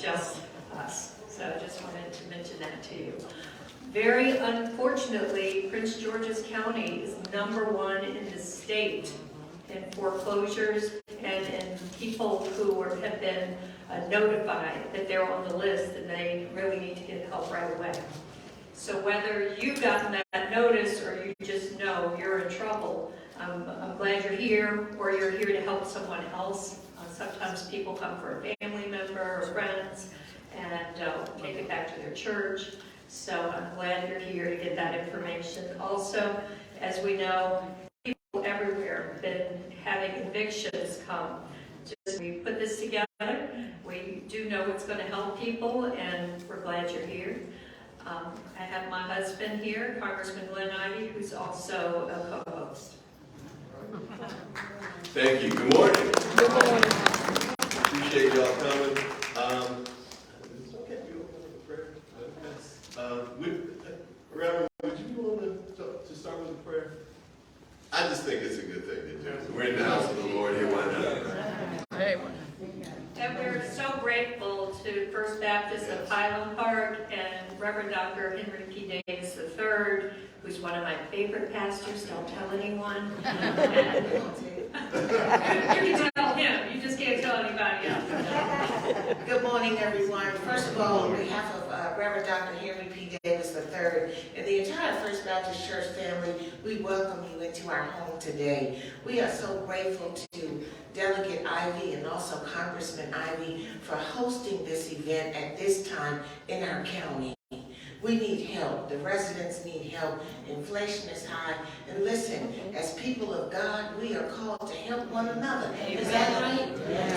just us. So I just wanted to mention that to you. Very unfortunately, Prince George's County is #1 in the state in foreclosures and in people who have been notified that they're on the list and they really need to get help right away. So whether you've gotten that notice or you just know you're in trouble, I'm glad you're here, or you're here to help someone else. Sometimes people come for a family member or friends and take it back to their church. So I'm glad you're here to get that information. Also, as we know, people everywhere have been having evictions come. Just we put this together. We do know it's going to help people, and we're glad you're here. I have my husband here, Congressman Ivey, who's also a co-host. Thank you. Good morning. Good morning. Appreciate y'all coming. It's okay. You open up a prayer. Reverend, would you be willing to start with a prayer? I just think it's a good thing to do. We're in the house of the Lord here. Why not? Hey. And we're so grateful to First Baptist of Highland Park and Reverend Dr. Henry P. Davis III, who's one of my favorite pastors. Don't tell anyone. You can tell him. You just can't tell anybody else. Good morning, everyone. First of all, on behalf of Reverend Dr. Henry P. Davis III and the entire First Baptist Church family, we welcome you into our home today. We are so grateful to Delegate Ivey and also Congressman Ivey for hosting this event at this time in our county. We need help. The residents need help. Inflation is high. And listen, as people of God, we are called to help one another. Is that right?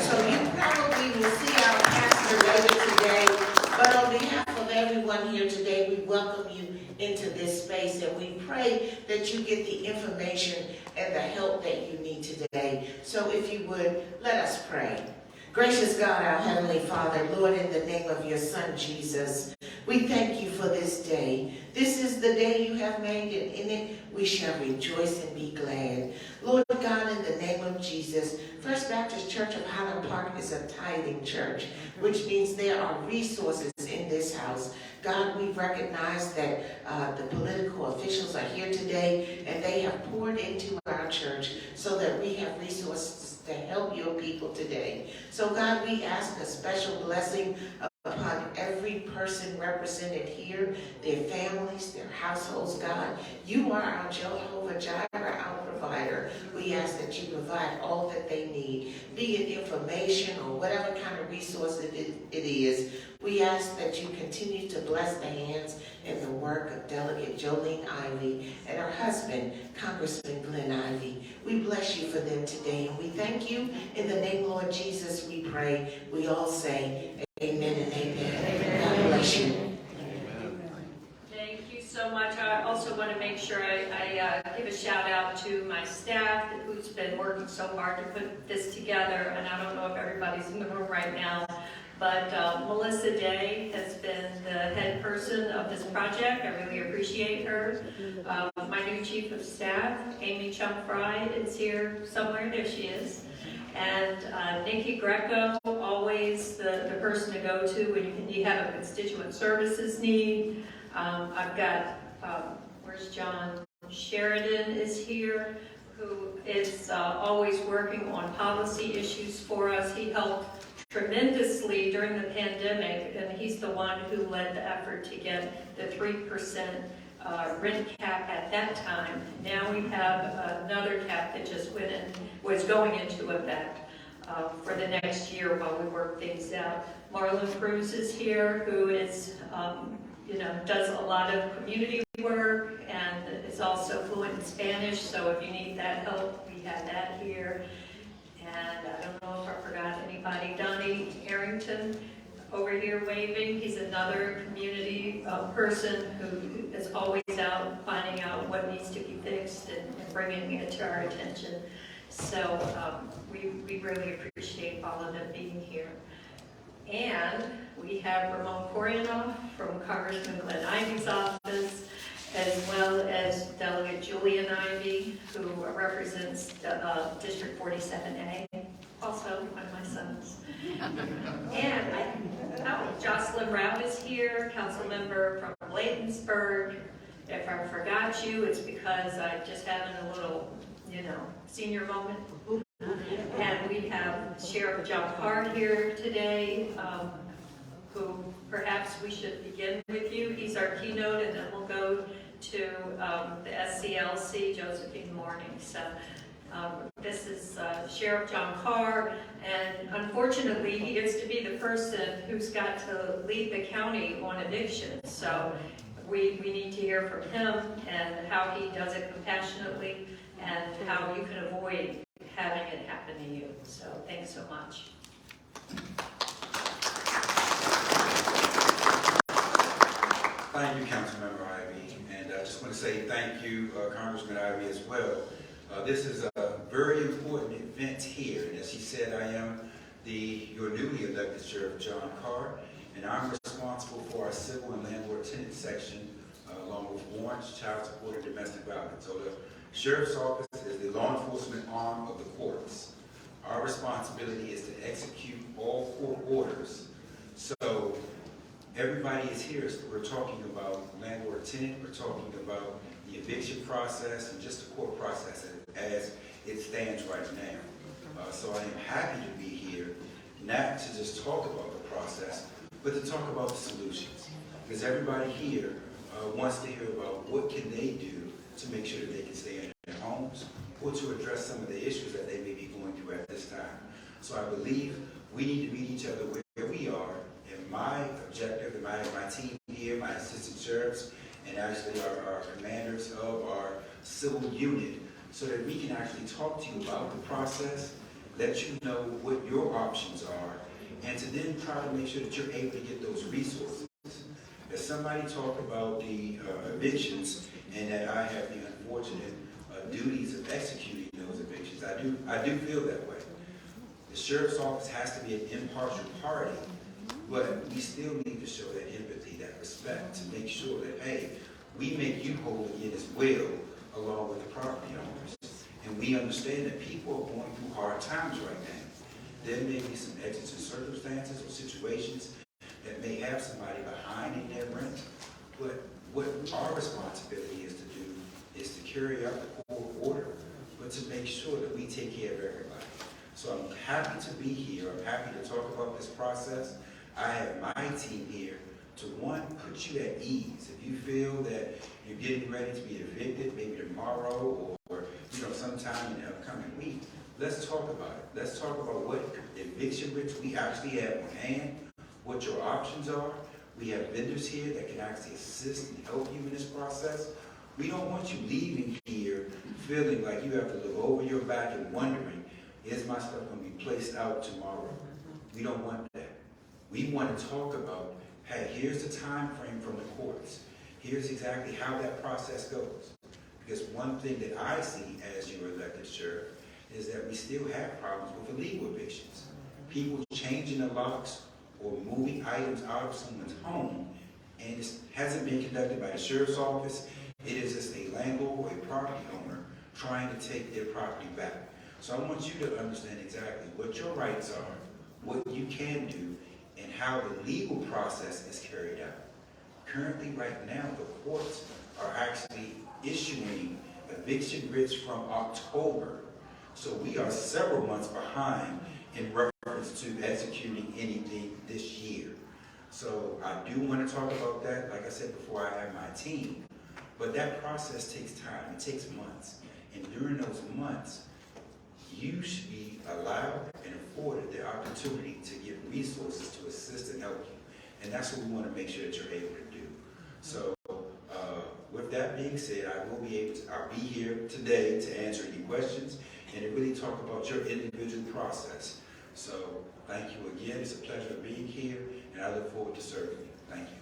So you probably will see our pastor later today. But on behalf of everyone here today, we welcome you into this space, and we pray that you get the information and the help that you need today. So if you would, let us pray. Gracious God, our Heavenly Father, Lord, in the name of your Son, Jesus, we thank you for this day. This is the day you have made, and in it we shall rejoice and be glad. Lord God, in the name of Jesus, First Baptist Church of Highland Park is a tithing church, which means there are resources in this house. God, we recognize that the political officials are here today, and they have poured into our church so that we have resources to help your people today. So God, we ask a special blessing upon every person represented here, their families, their households, God. You are our Jehovah Jireh, our provider. We ask that you provide all that they need, be it information or whatever kind of resource it is. We ask that you continue to bless the hands and the work of Delegate Jolene Ivey and her husband, Congressman Glenn Ivey. We bless you for them today, and we thank you. In the name, Lord Jesus, we pray. We all say amen and amen. Amen. God bless you. Thank you so much. I also want to make sure I give a shout out to my staff who's been working so hard to put this together. And I don't know if everybody's in the room right now, but Melissa Day has been the head person of this project. I really appreciate her. My new chief of staff, Amy Chum-Fry, is here somewhere. There she is. And Nikki Greco, always the person to go to when you have a constituent services need. I've got, where's John? Sheridan is here, who is always working on policy issues for us. He helped tremendously during the pandemic, and he's the one who led the effort to get the 3% rent cap at that time. Now we have another cap that just was going into effect for the next year while we work things out. Marlon Cruz is here, who is, does a lot of community work and is also fluent in Spanish. So if you need that help, we have that here. And I don't know if I forgot anybody. Donnie Harrington over here waving. He's another community person who is always out finding out what needs to be fixed and bringing it to our attention. So we really appreciate all of them being here. And we have Ramon Corianoff from Congressman Glenn Ivey's office, as well as Delegate Julian Ivey, who represents District 47A, also one of my sons. And Councilman Rapp is here, council member from Bladensburg. If I forgot you, it's because I'm just having a little, senior moment. And we have Sheriff John Carr here today, who perhaps we should begin with you. He's our keynote, and then we'll go to the SCLC, Josephine Mourning. So this is Sheriff John Carr, and unfortunately, he gets to be the person who's got to lead the county on eviction. So we need to hear from him and how he does it compassionately and how you can avoid having it happen to you. So thanks so much. Thank you, Councilmember Ivey, and I just want to say thank you, Congressman Ivey, as well. This is a very important event here, and as he said, I am your newly elected Sheriff John Carr, and I'm responsible for our civil and landlord-tenant section, along with warrants, child support, and domestic violence. So the Sheriff's Office is the law enforcement arm of the courts. Our responsibility is to execute all court orders. So everybody is here. We're talking about landlord-tenant. We're talking about the eviction process and just the court process as it stands right now. So I am happy to be here, not to just talk about the process, but to talk about the solutions. Because everybody here wants to hear about what can they do to make sure that they can stay in their homes or to address some of the issues that they may be going through at this time. So I believe we need to meet each other where we are. And my objective, and my team here, my assistant sheriffs, and actually our commanders of our civil unit, so that we can actually talk to you about the process, let you know what your options are, and to then try to make sure that you're able to get those resources. As somebody talked about the evictions, and that I have the unfortunate duties of executing those evictions, I do feel that way. The Sheriff's Office has to be an impartial party, but we still need to show that empathy, that respect, to make sure that, hey, we make you whole again as well, along with the property owners. And we understand that people are going through hard times right now. There may be some exigent circumstances or situations that may have somebody behind in their rent. But what our responsibility is to do is to carry out the court order, but to make sure that we take care of everybody. So I'm happy to be here. I'm happy to talk about this process. I have my team here to, one, put you at ease. If you feel that you're getting ready to be evicted, maybe tomorrow or sometime in the upcoming week, let's talk about it. Let's talk about what eviction writs we actually have on hand, what your options are. We have vendors here that can actually assist and help you in this process. We don't want you leaving here feeling like you have to look over your back and wondering, is my stuff going to be placed out tomorrow? We don't want that. We want to talk about, hey, here's the time frame from the courts. Here's exactly how that process goes. Because one thing that I see as your elected sheriff is that we still have problems with illegal evictions. People changing the locks or moving items out of someone's home, and it hasn't been conducted by the sheriff's office. It is just a landlord or a property owner trying to take their property back. So I want you to understand exactly what your rights are, what you can do, and how the legal process is carried out. Currently, right now, the courts are actually issuing eviction writs from October. So we are several months behind in reference to executing anything this year. So I do want to talk about that, like I said before, I have my team. But that process takes time, it takes months. And during those months, you should be allowed and afforded the opportunity to get resources to assist and help you. And that's what we want to make sure that you're able to do. So with that being said, I'll be here today to answer any questions and to really talk about your individual process. So thank you again. It's a pleasure being here, and I look forward to serving you. Thank you.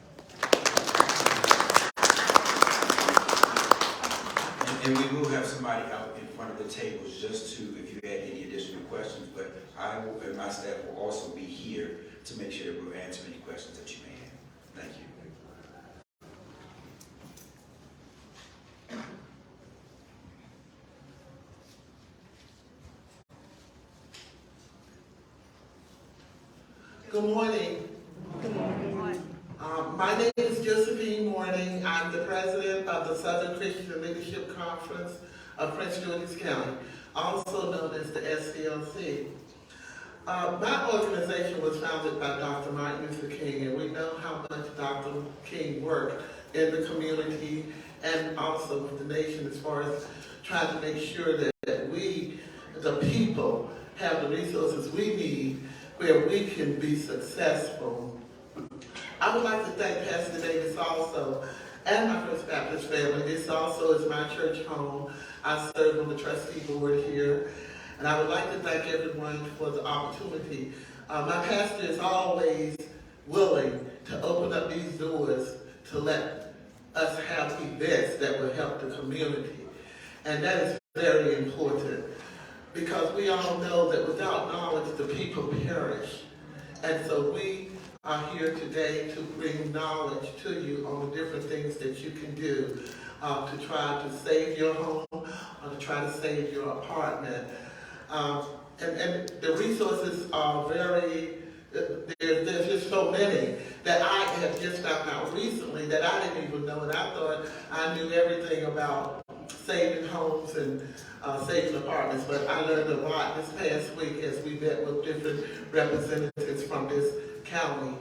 And we will have somebody out in front of the tables just to, if you had any additional questions, but I will, and my staff will also be here to make sure that we'll answer any questions that you may have. Thank you. Good morning. Good morning. My name is Josephine Mourning. I'm the president of the Southern Christian Leadership Conference of Prince George's County, also known as the SCLC. My organization was founded by Dr. Martin Luther King, and we know how much Dr. King worked in the community and also with the nation as far as trying to make sure that we, the people, have the resources we need where we can be successful. I would like to thank Pastor Davis also and my First Baptist family. This also is my church home. I serve on the trustee board here. And I would like to thank everyone for the opportunity. My pastor is always willing to open up these doors to let us have events that will help the community. And that is very important because we all know that without knowledge, the people perish. And so we are here today to bring knowledge to you on the different things that you can do to try to save your home or to try to save your apartment. And the resources are there's just so many that I have just found out recently that I didn't even know, and I thought I knew everything about saving homes and saving apartments, but I learned a lot this past week as we met with different representatives from this county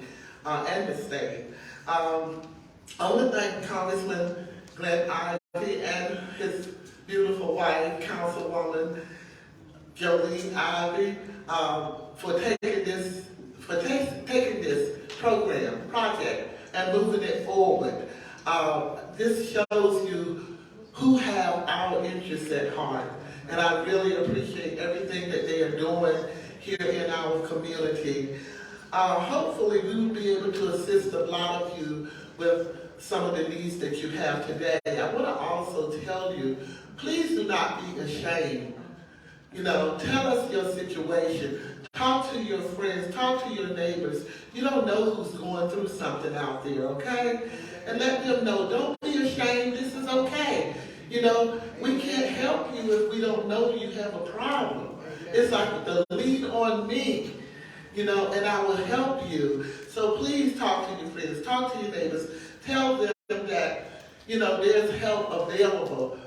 and the state. I want to thank Congressman Ivey and his beautiful wife, Councilwoman Josephine Ivey, for taking this project and moving it forward. This shows you who have our interests at heart, and I really appreciate everything that they are doing here in our community. Hopefully, we will be able to assist a lot of you with some of the needs that you have today. I want to also tell you, please do not be ashamed. Tell us your situation. Talk to your friends. Talk to your neighbors. You don't know who's going through something out there, okay? And let them know, don't be ashamed. This is okay. We can't help you if we don't know you have a problem. It's like the lean on me, and I will help you. So please talk to your friends. Talk to your neighbors. Tell them that, there's help available.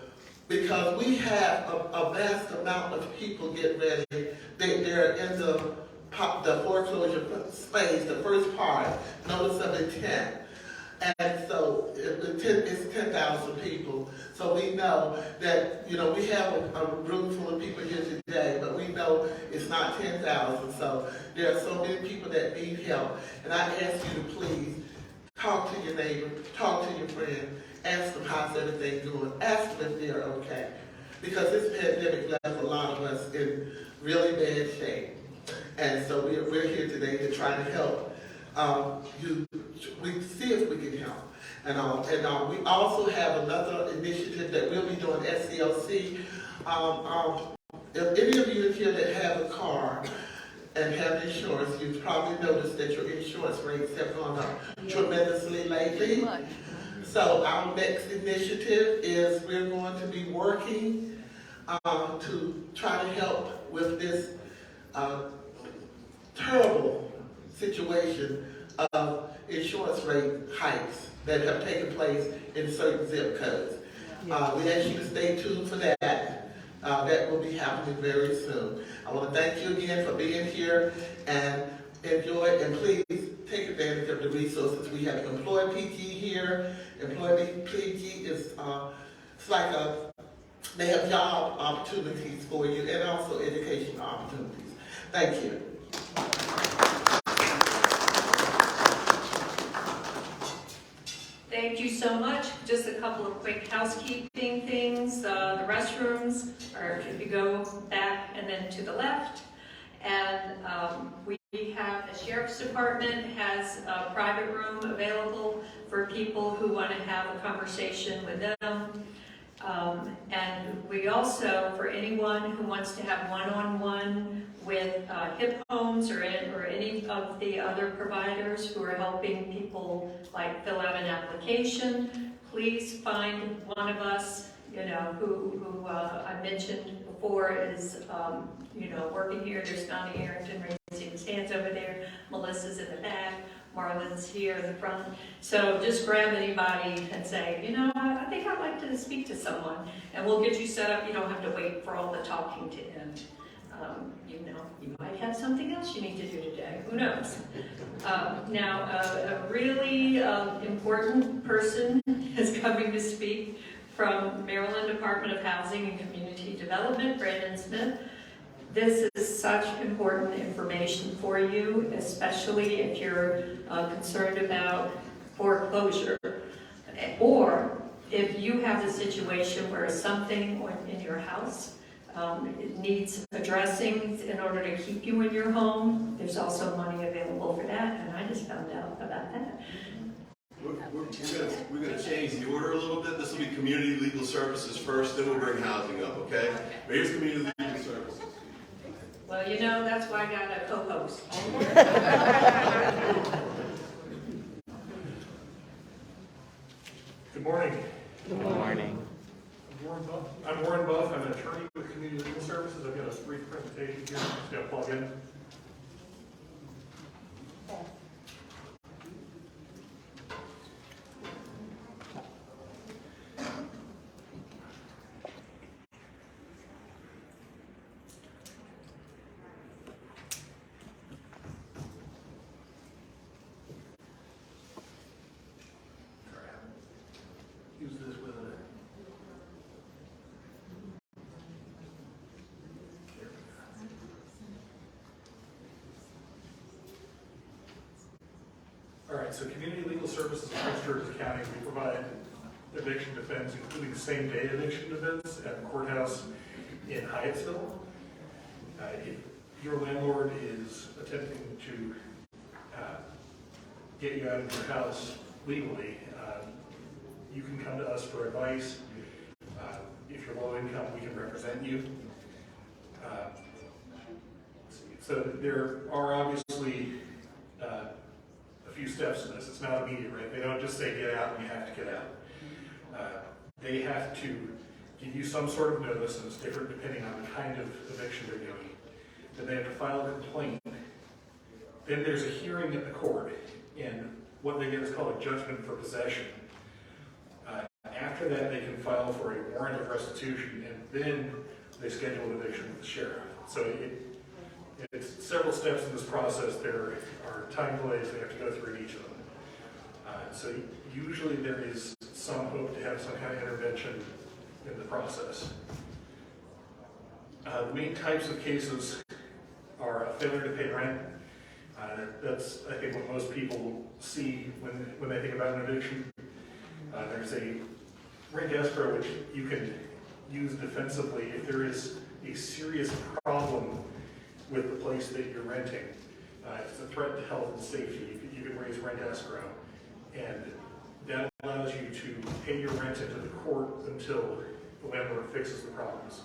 Because we have a vast amount of people get ready. They're in the foreclosure space, the first part, notice of intent. And so it's 10,000 people. So we know that, we have a room full of people here today, but we know it's not 10,000. So there are so many people that need help. And I ask you to please talk to your neighbor, talk to your friend, ask them how's everything going, ask them if they're okay. Because this pandemic left a lot of us in really bad shape. And so we're here today to try to help you. We see if we can help. And we also have another initiative that we'll be doing at SCLC. If any of you in here that have a car and have insurance, you've probably noticed that your insurance rates have gone up tremendously lately. So our next initiative is we're going to be working to try to help with this terrible situation of insurance rate hikes that have taken place in certain zip codes. We ask you to stay tuned for that. That will be happening very soon. I want to thank you again for being here and enjoy, and please take advantage of the resources. We have Employee PG here. Employee PG is it's like they have job opportunities for you and also educational opportunities. Thank you. Thank you so much. Just a couple of quick housekeeping things. The restrooms are, if you go back and then to the left. And we have, the Sheriff's Department has a private room available for people who want to have a conversation with them. And we also, for anyone who wants to have one-on-one with HIP homes or any of the other providers who are helping people like fill out an application, please find one of us, who I mentioned before is, working here. There's Donnie Arrington raising his hands over there. Melissa's in the back. Marlon's here in the front. So just grab anybody and say, you know, I think I'd like to speak to someone. And we'll get you set up. You don't have to wait for all the talking to end. You know, you might have something else you need to do today. Who knows? Now, a really important person is coming to speak from Maryland Department of Housing and Community Development, Brandon Smith. This is such important information for you, especially if you're concerned about foreclosure, or if you have a situation where something in your house it needs addressing in order to keep you in your home. There's also money available for that, and I just found out about that. We're gonna change the order a little bit. This will be community legal services first, then we'll bring housing up, okay? But here's community legal services. Well, you know, that's why I got a co-host. Good morning. Good morning. I'm Warren Buff. I'm an attorney with Community Legal Services. I've got a brief presentation here. I'm just going to plug in. Use this with it. All right, so Community Legal Services in Prince George's County, we provide eviction defense, including same-day eviction defense at the courthouse in Hyattsville. If your landlord is attempting to get you out of your house legally, you can come to us for advice. If you're low income, we can represent you. So there are obviously a few steps in this. It's not immediate, right? They don't just say get out and you have to get out. They have to give you some sort of notice, and it's different depending on the kind of eviction they're doing. Then they have to file a complaint. Then there's a hearing at the court, and what they get is called a judgment for possession. After that, they can file for a warrant of restitution, and then they schedule an eviction with the sheriff. So it's several steps in this process. There are time delays they have to go through in each of them. So usually there is some hope to have some kind of intervention in the process. The main types of cases are a failure to pay rent. That's, I think, what most people see when they think about an eviction. There's a rent escrow which you can use defensively if there is a serious problem with the place that you're renting. It's a threat to health and safety. You can raise rent escrow, and that allows you to pay your rent into the court until the landlord fixes the problems.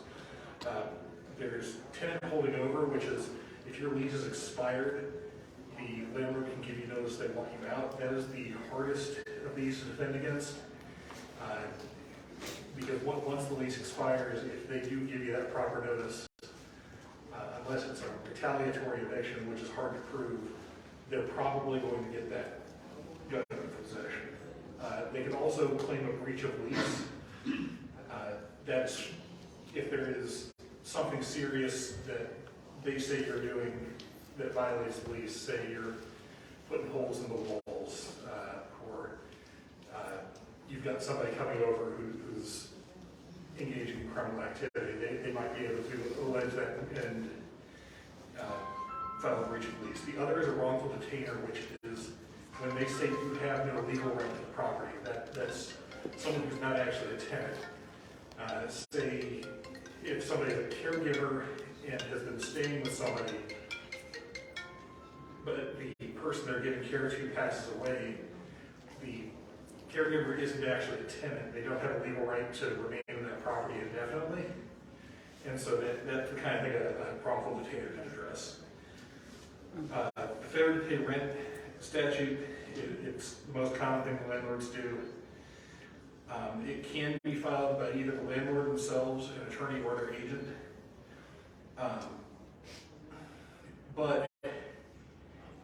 There's tenant holding over, which is if your lease is expired, the landlord can give you notice they want you out. That is the hardest of these to defend against. Because once the lease expires, if they do give you that proper notice, unless it's a retaliatory eviction, which is hard to prove, they're probably going to get that judgment for possession. They can also claim a breach of lease. That's if there is something serious that they say you're doing that violates the lease, say you're putting holes in the walls, or you've got somebody coming over who's engaging in criminal activity. They might be able to allege that and file a breach of lease. The other is a wrongful detainer, which is when they say you have no legal right to the property. That's someone who's not actually a tenant. Say if somebody's a caregiver and has been staying with somebody, but the person they're giving care to passes away, the caregiver isn't actually a tenant. They don't have a legal right to remain in that property indefinitely. And so that's the kind of thing a wrongful detainer can address. The failure to pay rent statute, it's the most common thing the landlords do. It can be filed by either the landlord themselves, an attorney, or their agent. But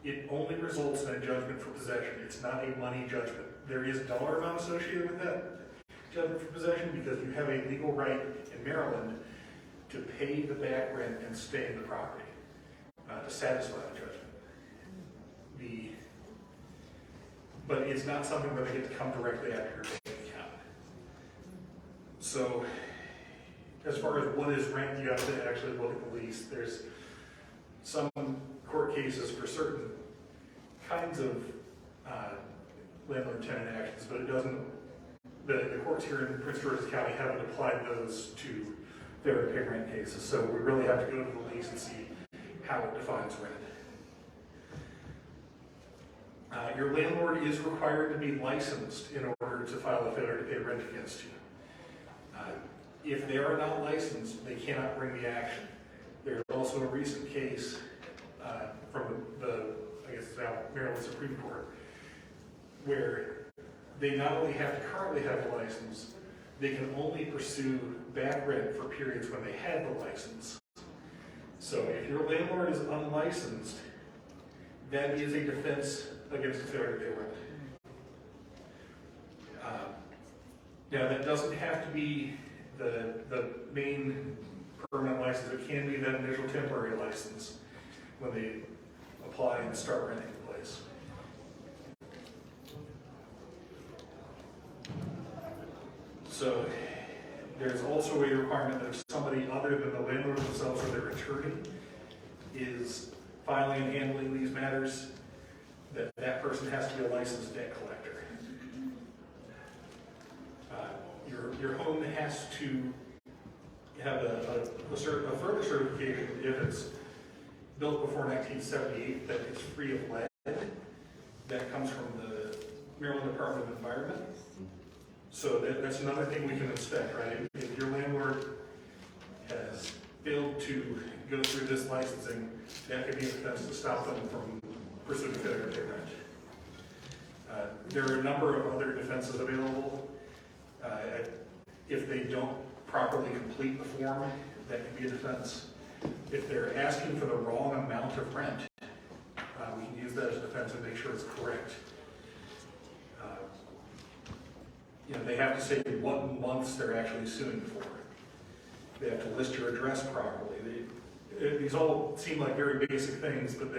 it only results in a judgment for possession. It's not a money judgment. There is a dollar amount associated with that judgment for possession because you have a legal right in Maryland to pay the back rent and stay in the property to satisfy the judgment. But it's not something where they get to come directly out of your bank account. So, as far as what is rent, you have to actually look at the lease. There's some court cases for certain kinds of landlord-tenant actions, but it doesn't. The courts here in Prince George's County haven't applied those to fair to pay rent cases. So we really have to go to the lease and see how it defines rent. Your landlord is required to be licensed in order to file a failure to pay rent against you. If they are not licensed, they cannot bring the action. There's also a recent case from I guess it's now Maryland Supreme Court, where they not only have to currently have a license, they can only pursue back rent for periods when they had the license. So if your landlord is unlicensed, that is a defense against a failure to pay rent. Now that doesn't have to be the main permanent license. It can be that initial temporary license when they apply and start renting the place. So there's also a requirement that if somebody other than the landlord themselves or their attorney is filing and handling these matters, that person has to be a licensed debt collector. Your home has to have a further certification if it's built before 1978 that it's free of lead. That comes from the Maryland Department of Environment. So that's another thing we can inspect, right? If your landlord has failed to go through this licensing, that could be a defense to stop them from pursuing failure to pay rent. There are a number of other defenses available. If they don't properly complete the form, that can be a defense. If they're asking for the wrong amount of rent, we can use that as a defense and make sure it's correct. They have to say what months they're actually suing for. They have to list your address properly. These all seem like very basic things, but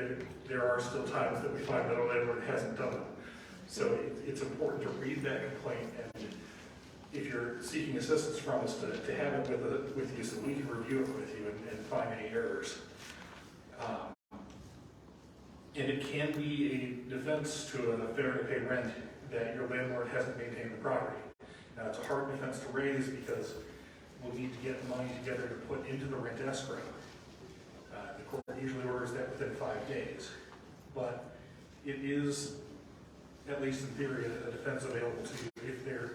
there are still times that we find that a landlord hasn't done them. So it's important to read that complaint, and if you're seeking assistance from us, to have it with you so we can review it with you and find any errors. And it can be a defense to a failure to pay rent that your landlord hasn't maintained the property. Now, it's a hard defense to raise because we'll need to get money together to put into the rent escrow. The court usually orders that within 5 days. But it is, at least in theory, a defense available to you if they're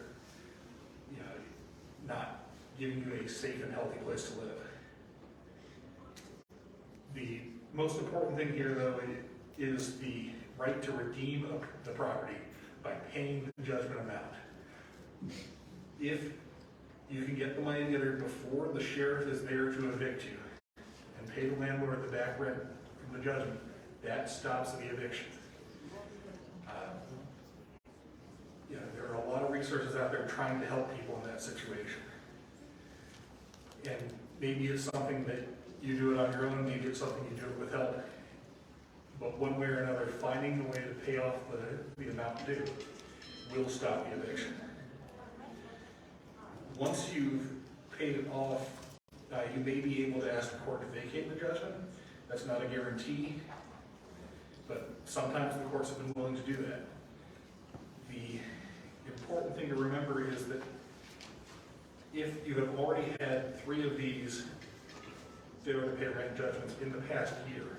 not giving you a safe and healthy place to live. The most important thing here, though, is the right to redeem the property by paying the judgment amount. If you can get the money together before the sheriff is there to evict you and pay the landlord the back rent from the judgment, that stops the eviction. There are a lot of resources out there trying to help people in that situation. And maybe it's something that you do it on your own, maybe it's something you do it with help. But one way or another, finding the way to pay off the amount due will stop the eviction. Once you've paid it off, you may be able to ask the court to vacate the judgment. That's not a guarantee, but sometimes the courts have been willing to do that. The important thing to remember is that if you have already had 3 of these failure to pay rent judgments in the past year,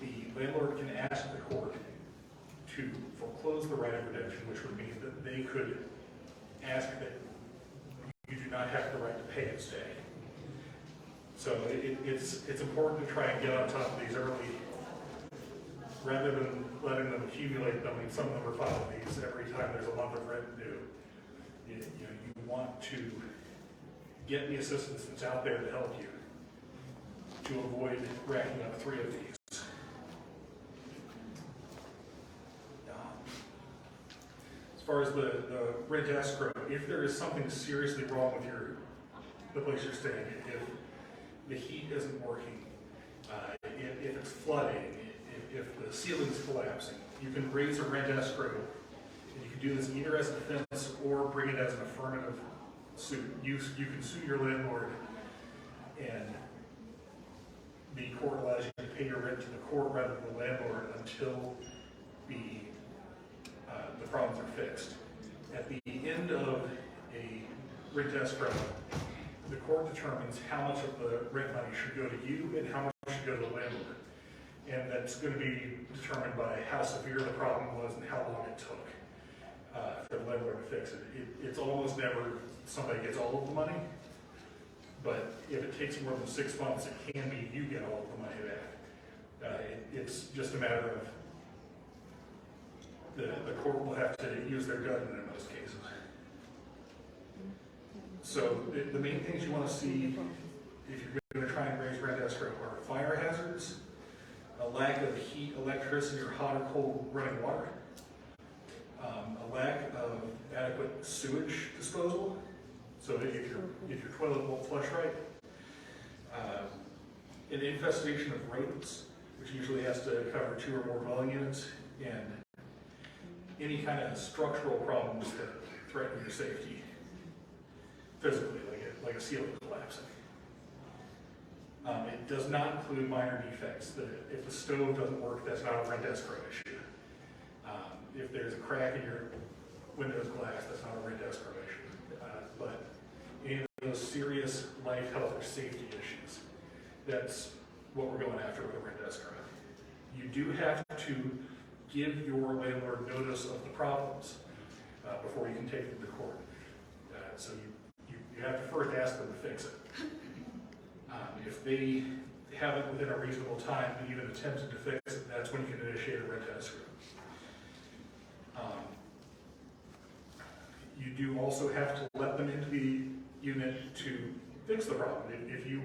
the landlord can ask the court to foreclose the right of redemption, which would mean that they could ask that you do not have the right to pay and stay. So it's important to try and get on top of these early, rather than letting them accumulate. I mean, some of them are filing these every time there's a month of rent due. You want to get the assistance that's out there to help you to avoid racking up 3 of these. far as the rent escrow, if there is something seriously wrong with the place you're staying, if the heat isn't working, if it's flooding, if the ceiling's collapsing, you can raise a rent escrow. And you can do this either as a defense or bring it as an affirmative suit. You can sue your landlord, and the court allows you to pay your rent to the court rather than the landlord until the problems are fixed. At the end of a rent escrow, the court determines how much of the rent money should go to you and how much should go to the landlord. And that's going to be determined by how severe the problem was and how long it took for the landlord to fix it. It's almost never somebody gets all of the money, but if it takes more than 6 months, it can be you get all of the money back. It's just a matter of the court will have to use their judgment in most cases. So the main things you want to see if you're going to try and raise rent escrow are fire hazards, a lack of heat, electricity, or hot or cold running water, a lack of adequate sewage disposal. So if your toilet won't flush right, an infestation of rodents, which usually has to cover 2 or more dwelling units, and any kind of structural problems that threaten your safety physically, like a ceiling collapsing. It does not include minor defects. If the stove doesn't work, that's not a rent escrow issue. If there's a crack in your windows glass, that's not a rent escrow issue. But any of those serious life, health, or safety issues, that's what we're going after with a rent escrow. You do have to give your landlord notice of the problems before you can take them to court. So you have to first ask them to fix it. If they haven't within a reasonable time even attempted to fix it, that's when you can initiate a rent escrow. You do also have to let them into the unit to fix the problem. If you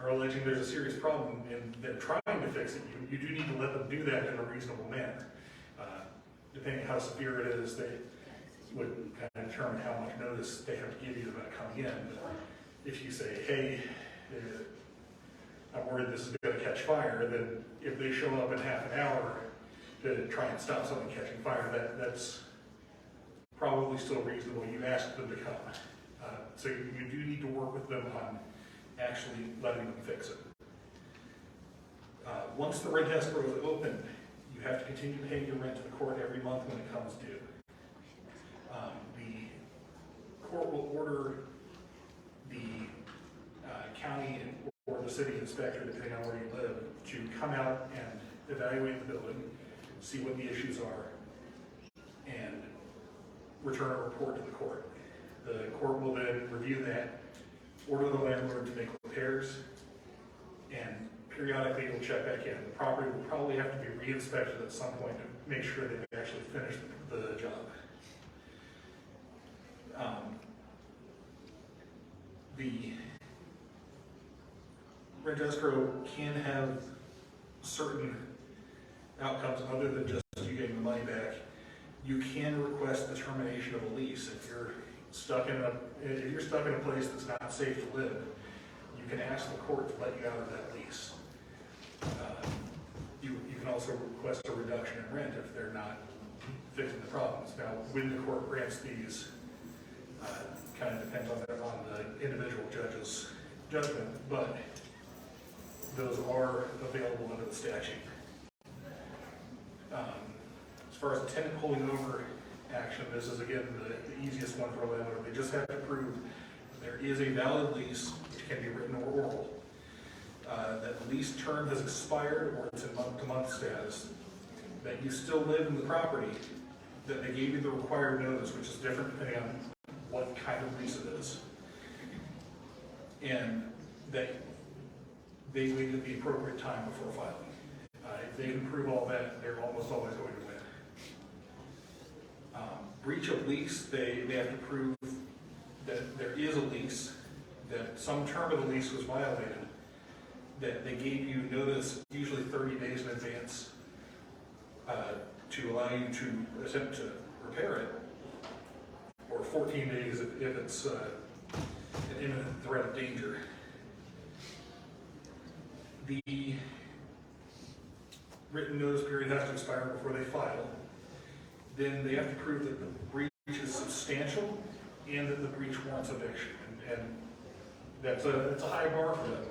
are alleging there's a serious problem and they're trying to fix it, you do need to let them do that in a reasonable manner. Depending on how severe it is, they would kind of determine how much notice they have to give you about coming in. But if you say, hey, I'm worried this is going to catch fire, then if they show up in half an hour to try and stop something catching fire, that's probably still reasonable. You ask them to come. So you do need to work with them on actually letting them fix it. Once the rent escrow is open, you have to continue paying your rent to the court every month when it comes due. The court will order the county or the city inspector, depending on where you live, to come out and evaluate the building, see what the issues are, and return a report to the court. The court will then review that, order the landlord to make repairs, and periodically you'll check back in. The property will probably have to be re-inspected at some point to make sure they've actually finished the job. The rent escrow can have certain outcomes other than just you getting the money back. You can request the termination of a lease if you're stuck in a place that's not safe to live. You can ask the court to let you out of that lease. You can also request a reduction in rent if they're not fixing the problems. Now, when the court grants these, kind of depends on the individual judge's judgment, but those are available under the statute. As far as the tenant holding over action, this is again the easiest one for a landlord. They just have to prove there is a valid lease, which can be written or oral, that the lease term has expired or it's in month-to-month status, that you still live in the property, that they gave you the required notice, which is different depending on what kind of lease it is, and that they waited the appropriate time before filing. If they can prove all that, they're almost always going to win. Breach of lease, they have to prove that there is a lease, that some term of the lease was violated, that they gave you notice, usually 30 days in advance, to allow you to attempt to repair it, or 14 days if it's an imminent threat of danger. The written notice period has to expire before they file. Then they have to prove that the breach is substantial and that the breach warrants eviction. And that's a high bar for them.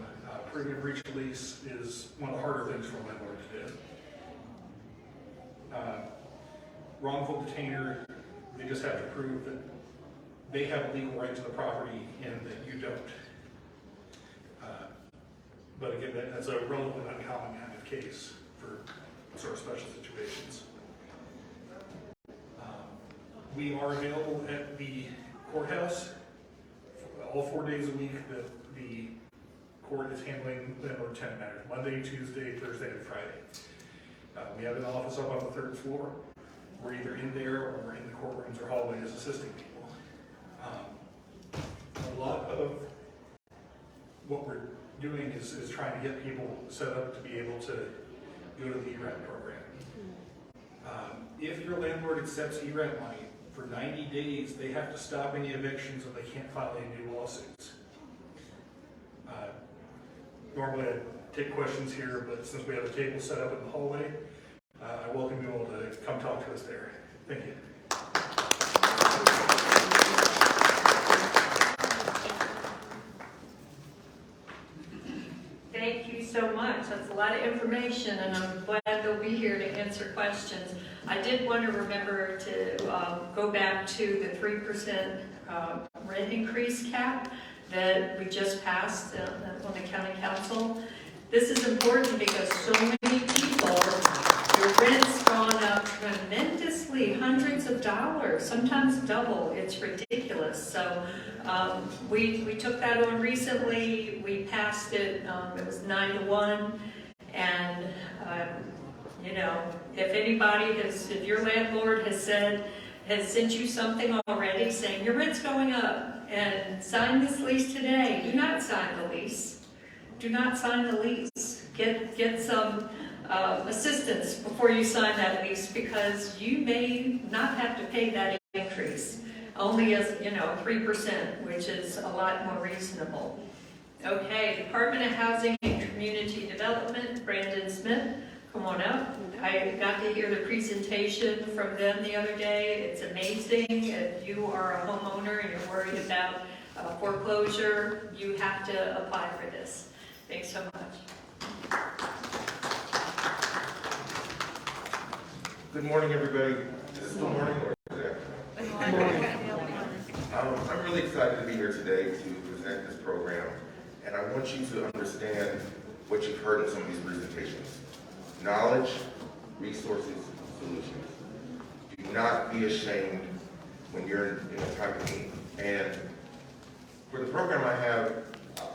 Proving a breach of lease is one of the harder things for a landlord to do. Wrongful detainer, they just have to prove that they have a legal right to the property and that you don't. But again, that's a relatively uncommon kind of case for sort of special situations. We are available at the courthouse all 4 days a week that the court is handling landlord-tenant matters, Monday, Tuesday, Thursday, and Friday. We have an office up on the 3rd floor. We're either in there or we're in the courtrooms or hallways assisting people. A lot of what we're doing is trying to get people set up to be able to go to the ERAT program. If your landlord accepts ERAT money, for 90 days, they have to stop any evictions or they can't file any new lawsuits. Normally I take questions here, but since we have a table set up in the hallway, I welcome you all to come talk to us there. Thank you. Thank you so much. That's a lot of information, and I'm glad they'll be here to answer questions. I did want to remember to go back to the 3% rent increase cap that we just passed on the county council. This is important because so many people, their rent's gone up tremendously, hundreds of dollars, sometimes double. It's ridiculous. So we took that on recently. We passed it. It was 9-1, and you know, if anybody has, if your landlord has sent you something already saying your rent's going up and sign this lease today, do not sign the lease. Do not sign the lease. Get some assistance before you sign that lease, because you may not have to pay that increase. Only as, 3%, which is a lot more reasonable. Okay, Department of Housing and Community Development, Brandon Smith, come on up. I got to hear the presentation from them the other day. It's amazing. If you are a homeowner and you're worried about foreclosure, you have to apply for this. Thanks so much. Good morning, everybody. Is this still morning or is it afternoon? I'm really excited to be here today to present this program, and I want you to understand what you've heard in some of these presentations. Knowledge, resources, solutions. Do not be ashamed when you're in a time of need. And for the program I have,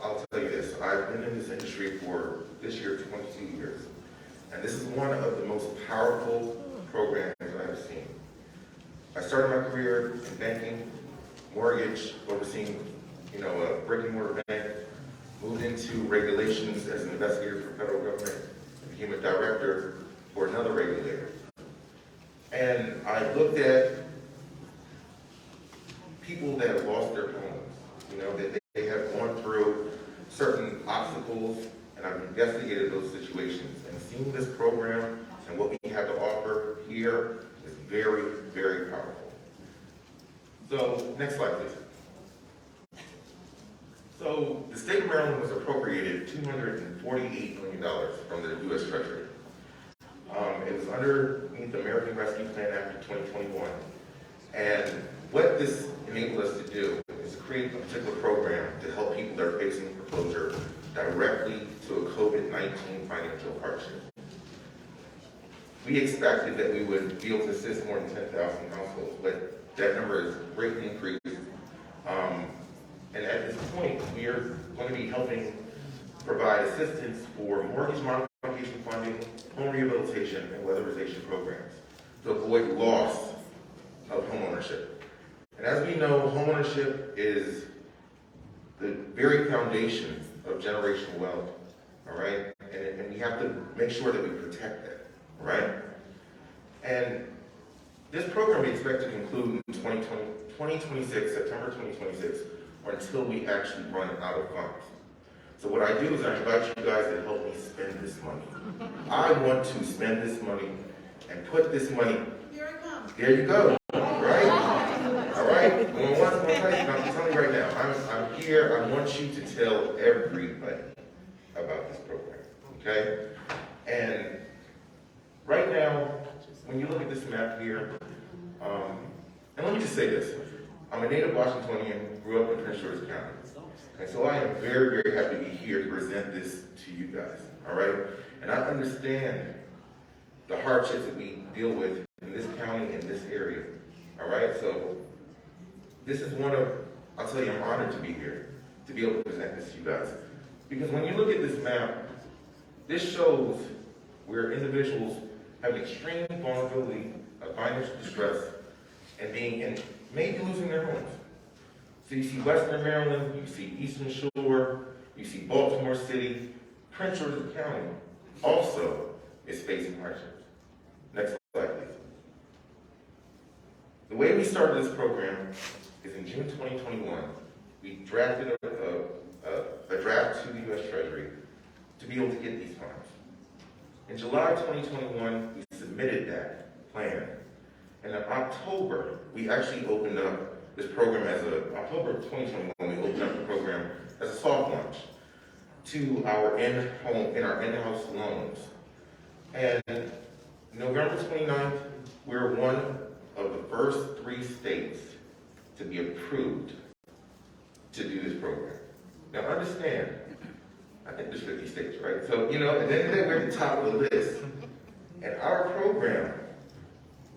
I'll tell you this. I've been in this industry for this year 22 years, and this is one of the most powerful programs I have seen. I started my career in banking, mortgage, overseeing, a brick and mortar bank, moved into regulations as an investigator for federal government, became a director for another regulator. And I looked at people that have lost their homes, that they have gone through certain obstacles, and I've investigated those situations and seen this program and what we have to offer here is very, very powerful. So, next slide, please. So, the state of Maryland was appropriated $248 million from the U.S. Treasury. It was underneath the American Rescue Plan Act of 2021. And what this enabled us to do is create a particular program to help people that are facing foreclosure directly to a COVID-19 financial hardship. We expected that we would be able to assist more than 10,000 households, but that number is greatly increased. And at this point, we are going to be helping provide assistance for mortgage modification funding, home rehabilitation, and weatherization programs to avoid loss of homeownership. And as we know, homeownership is the very foundation of generational wealth, all right? And we have to make sure that we protect that, all right? And This program we expect to conclude in 2026, September 2026, or until we actually run out of funds. So what I do is I invite you guys to help me spend this money. I want to spend this money and put this money. Here it comes. There you go. Right? All right. Going once, going twice. I'm telling you right now. I'm here. I want you to tell everybody about this program. Okay? And right now, when you look at this map here, and let me just say this. I'm a native Washingtonian, grew up in Prince George's County. And so I am very, very happy to be here to present this to you guys, all right? And I understand the hardships that we deal with in this county, in this area, all right? So this is I'll tell you, I'm honored to be here, to be able to present this to you guys. Because when you look at this map, this shows where individuals have extreme vulnerability of financial distress and maybe losing their homes. So you see Western Maryland, you see Eastern Shore, you see Baltimore City, Prince George's County also is facing hardships. Next slide, please. The way we started this program is in June 2021. We drafted a draft to the U.S. Treasury to be able to get these funds. In July 2021, we submitted that plan. And in October, we actually opened up this program October of 2021, we opened up the program as a soft launch to our in-house loans. And November 29th, we're one of the first 3 states to be approved to do this program. Now understand, I think there's 50 states, right? So, at the end of the day, we're at the top of the list. And our program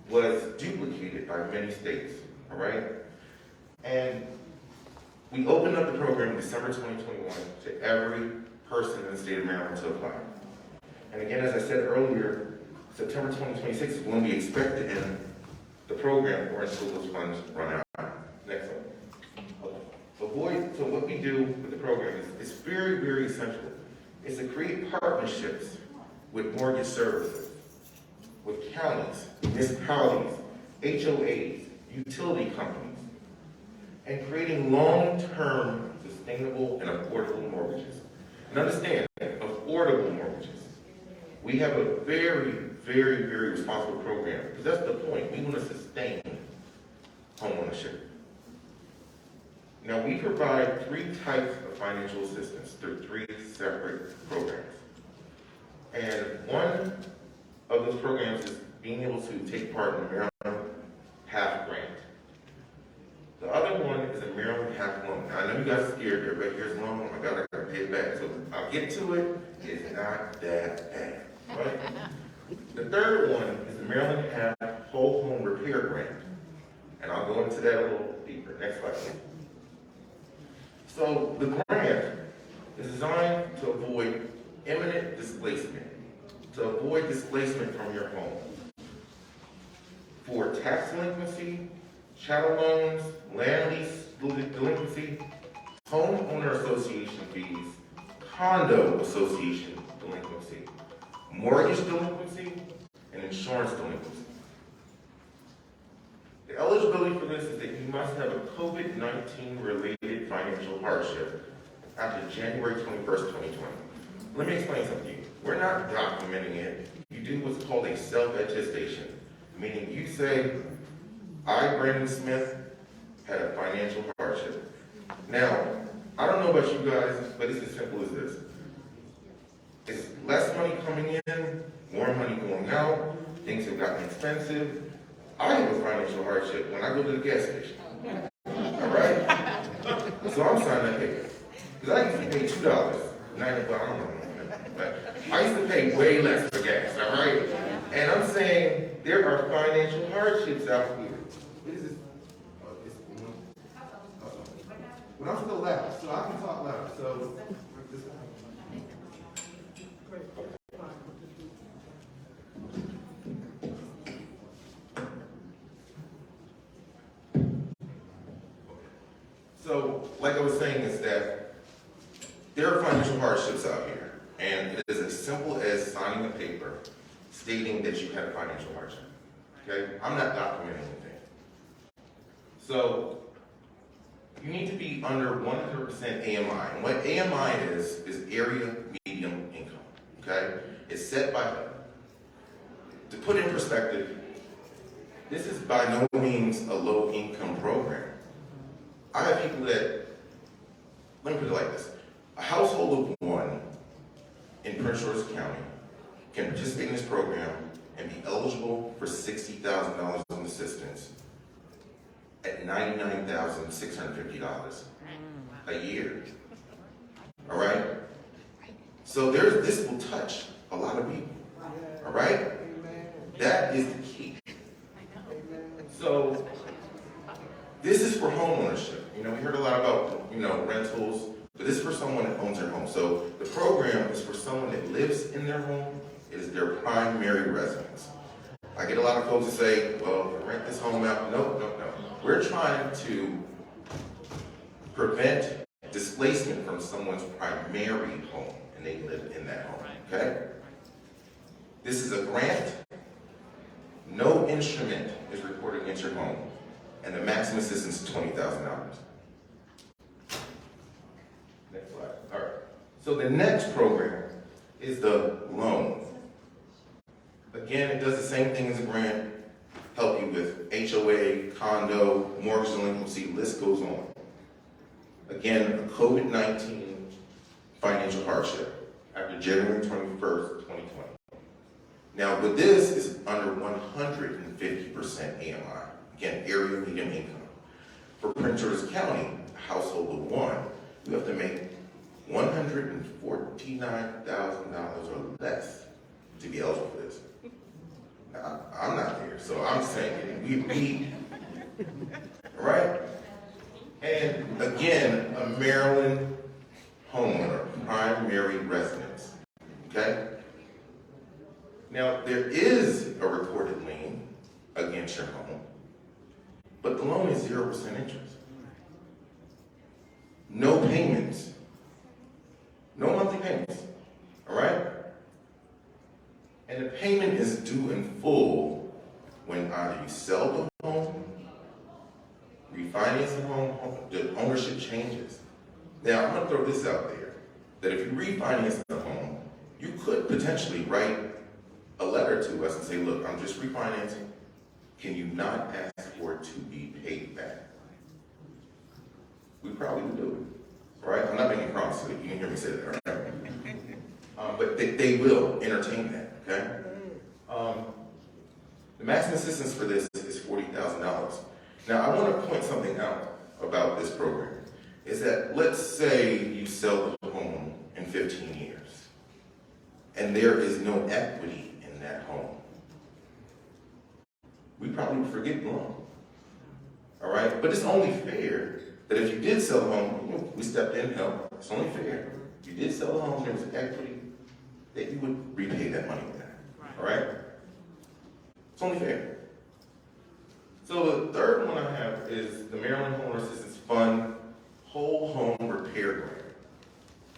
was duplicated by many states, all right? And we opened up the program in December 2021 to every person in the state of Maryland to apply. And again, as I said earlier, September 2026 is when we expect to end the program or until those funds run out. Next one. So what we do with the program is very, very essential. Is to create partnerships with mortgage services, with counties, municipalities, HOAs, utility companies, and creating long-term, sustainable, and affordable mortgages. And understand, affordable mortgages. We have a very, very, very responsible program, because that's the point. We want to sustain homeownership. Now, we provide 3 types of financial assistance through 3 separate programs. And one of those programs is being able to take part in the Maryland Half Grant. The other one is a Maryland Half Loan. Now, I know you guys are scared. Everybody here's a loan. Oh my God, I gotta pay it back. So I'll get to it. It's not that bad, right? The third one is the Maryland Half Whole Home Repair Grant. And I'll go into that a little deeper. Next slide, please. So the grant is designed to avoid imminent displacement, to avoid displacement from your home. For tax delinquency, chattel loans, land lease delinquency, homeowner association fees, condo association delinquency, mortgage delinquency, and insurance delinquency. The eligibility for this is that you must have a COVID-19 related financial hardship after January 21st, 2020. Let me explain something to you. We're not documenting it. You do what's called a self-attestation, meaning you say, I, Brandon Smith, had a financial hardship. Now, I don't know about you guys, but it's as simple as this. It's less money coming in, more money going out, things have gotten expensive. I have a financial hardship when I go to the gas station. All right? So I'm signing that paper. Because I used to pay $2. I don't know. But I used to pay way less for gas, all right? And I'm saying there are financial hardships out here. What is this? Well, I'm still loud, so I can talk loud. So, like I was saying, is that there are financial hardships out here, and it is as simple as signing a paper stating that you had a financial hardship. okay? I'm not documenting anything. So, you need to be under 100% AMI. And what AMI is area medium income, okay? It's set by HUD. To put in perspective, this is by no means a low income program. I have people that, let me put it like this. A household of one in Prince George's County can participate in this program and be eligible for $60,000 in assistance at $99,650 a year. All right? So this will touch a lot of people. All right? That is the key. So this is for home ownership. You know, we heard a lot about, you know, rentals, but this is for someone that owns their home. So the program is for someone that lives in their home. It is their primary residence. I get a lot of folks that say, well, rent this home out. No. We're trying to prevent displacement from someone's primary home, and they live in that home, okay? This is a grant. No instrument is recorded against your home, and the maximum assistance is $20,000. Next slide. All right. So the next program is the loan. Again, it does the same thing as a grant. Help you with HOA, condo, mortgage delinquency, list goes on. Again, a COVID-19 financial hardship after January 21st, 2020. Now, with this is under 150% AMI. Again, area median income. For Prince George's County, a household of one, you have to make $149,000 or less to be eligible for this. Now, I'm not there, so I'm saying we need, right? And again, a Maryland homeowner, primary residence, okay? Now, there is a recorded lien against your home, but the loan is 0% interest. No payments. No monthly payments, all right? And the payment is due in full when either you sell the home, refinance the home, the ownership changes. Now, I'm gonna throw this out there, that if you refinance the home, you could potentially write a letter to us and say, look, I'm just refinancing. Can you not ask for it to be paid back? We probably would do it, right? I'm not making promises, you can hear me say that, right? But they will entertain that, okay? The maximum assistance for this is $40,000. Now, I want to point something out about this program, is that let's say you sell the home in 15 years, and there is no equity in that home. We probably would forget the loan, all right? But it's only fair that if you did sell the home, you know, we stepped in and helped. It's only fair. If you did sell the home, there was equity, that you would repay that money back, all right? It's only fair. So the third one I have is the Maryland Homeowner Assistance Fund Whole Home Repair Grant.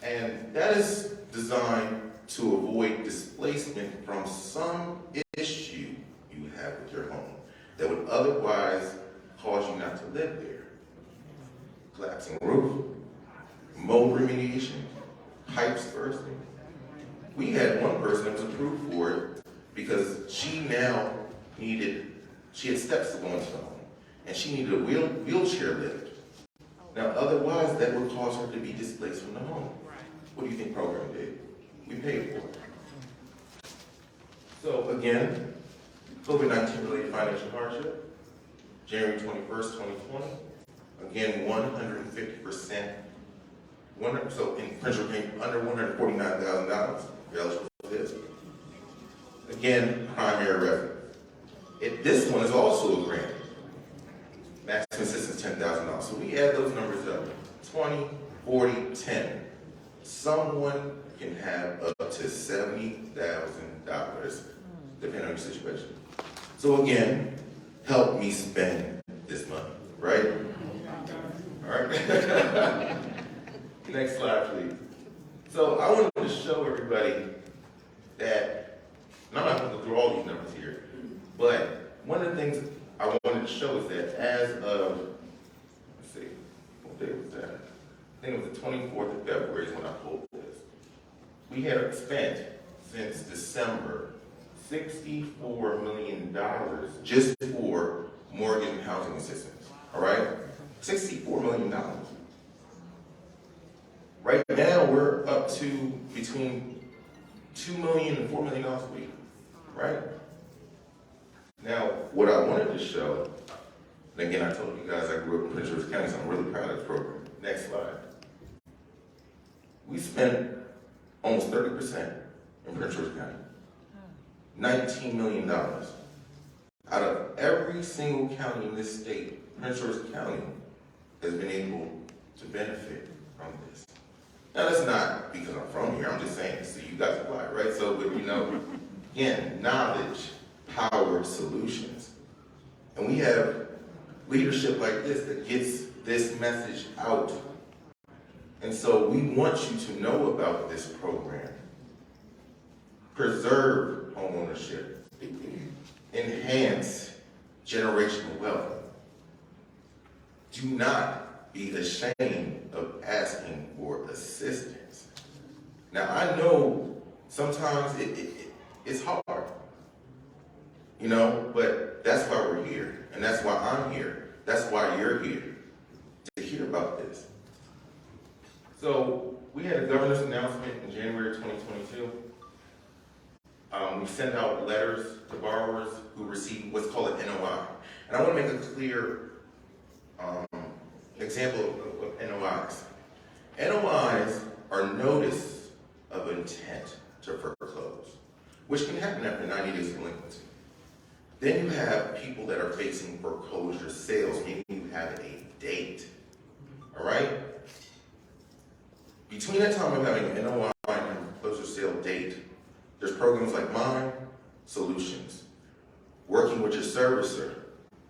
And that is designed to avoid displacement from some issue you have with your home that would otherwise cause you not to live there. Collapsing roof, mold remediation, pipes bursting. We had one person that was approved for it because she had steps to go into the home, and she needed a wheelchair lift. Now, otherwise, that would cause her to be displaced from the home. What do you think program did? We paid for it. So again, COVID-19 related financial hardship, January 21st, 2020. Again, 150%. So in Prince George, under $149,000, you're eligible for this. Again, primary residence. This one is also a grant. Maximum assistance $10,000. So we add those numbers up. 20, 40, 10. Someone can have up to $70,000, depending on your situation. So again, help me spend this money, right? All right. Next slide, please. So I wanted to show everybody that, and I'm not going to go through all these numbers here, but one of the things I wanted to show is that as of, let's see, what day was that? I think it was the 24th of February is when I pulled this. We had spent since December $64 million just for mortgage and housing assistance, all right? $64 million. Right now, we're up to between $2 million and $4 million a week, right? Now, what I wanted to show, and again, I told you guys I grew up in Prince George County, so I'm really proud of this program. Next slide. We spent almost 30% in Prince George County. $19 million. Out of every single county in this state, Prince George County has been able to benefit from this. Now, that's not because I'm from here, I'm just saying, so you guys apply, right? So, but you know, again, knowledge, power, solutions. And we have leadership like this that gets this message out. And so we want you to know about this program. Preserve homeownership. Enhance generational wealth. Do not be ashamed of asking for assistance. Now, I know sometimes it's hard, you know, but that's why we're here, and that's why I'm here. That's why you're here, to hear about this. So, we had a governor's announcement in January 2022. We sent out letters to borrowers who received what's called an NOI. And I want to make a clear example of NOIs. NOIs are notice of intent to foreclose, which can happen after 90 days of delinquency. Then you have people that are facing foreclosure sales, meaning you have a date. All right? Between that time of having an NOI and foreclosure sale date, there's programs like Mine Solutions, working with your servicer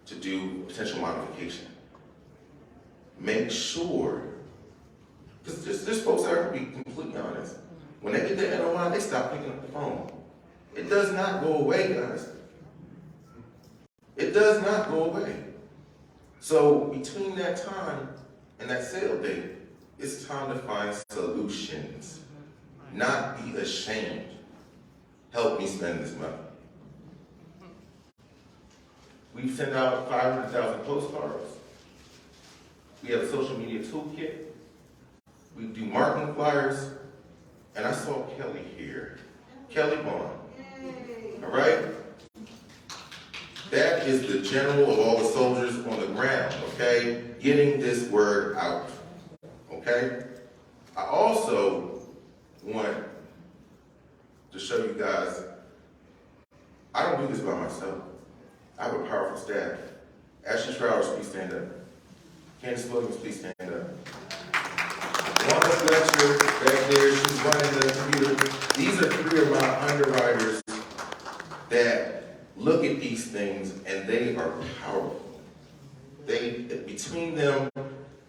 to do potential modification. Make sure, because there's folks that are, to be completely honest, when they get their NOI, they stop picking up the phone. It does not go away, guys. It does not go away. So between that time and that sale date, it's time to find solutions, not be ashamed. Help me spend this money. We've sent out 500,000 postcards. We have a social media toolkit. We do marketing flyers. And I saw Kelly here. Kelly Bond. All right? That is the general of all the soldiers on the ground, okay? Getting this word out, okay? I also want to show you guys, I don't do this by myself. I have a powerful staff. Ashley Showers, please stand up. Candace Williams, please stand up. Wanda Fletcher, back there, she's running the computer. These are 3 of my underwriters that look at these things, and they are powerful. They, between them,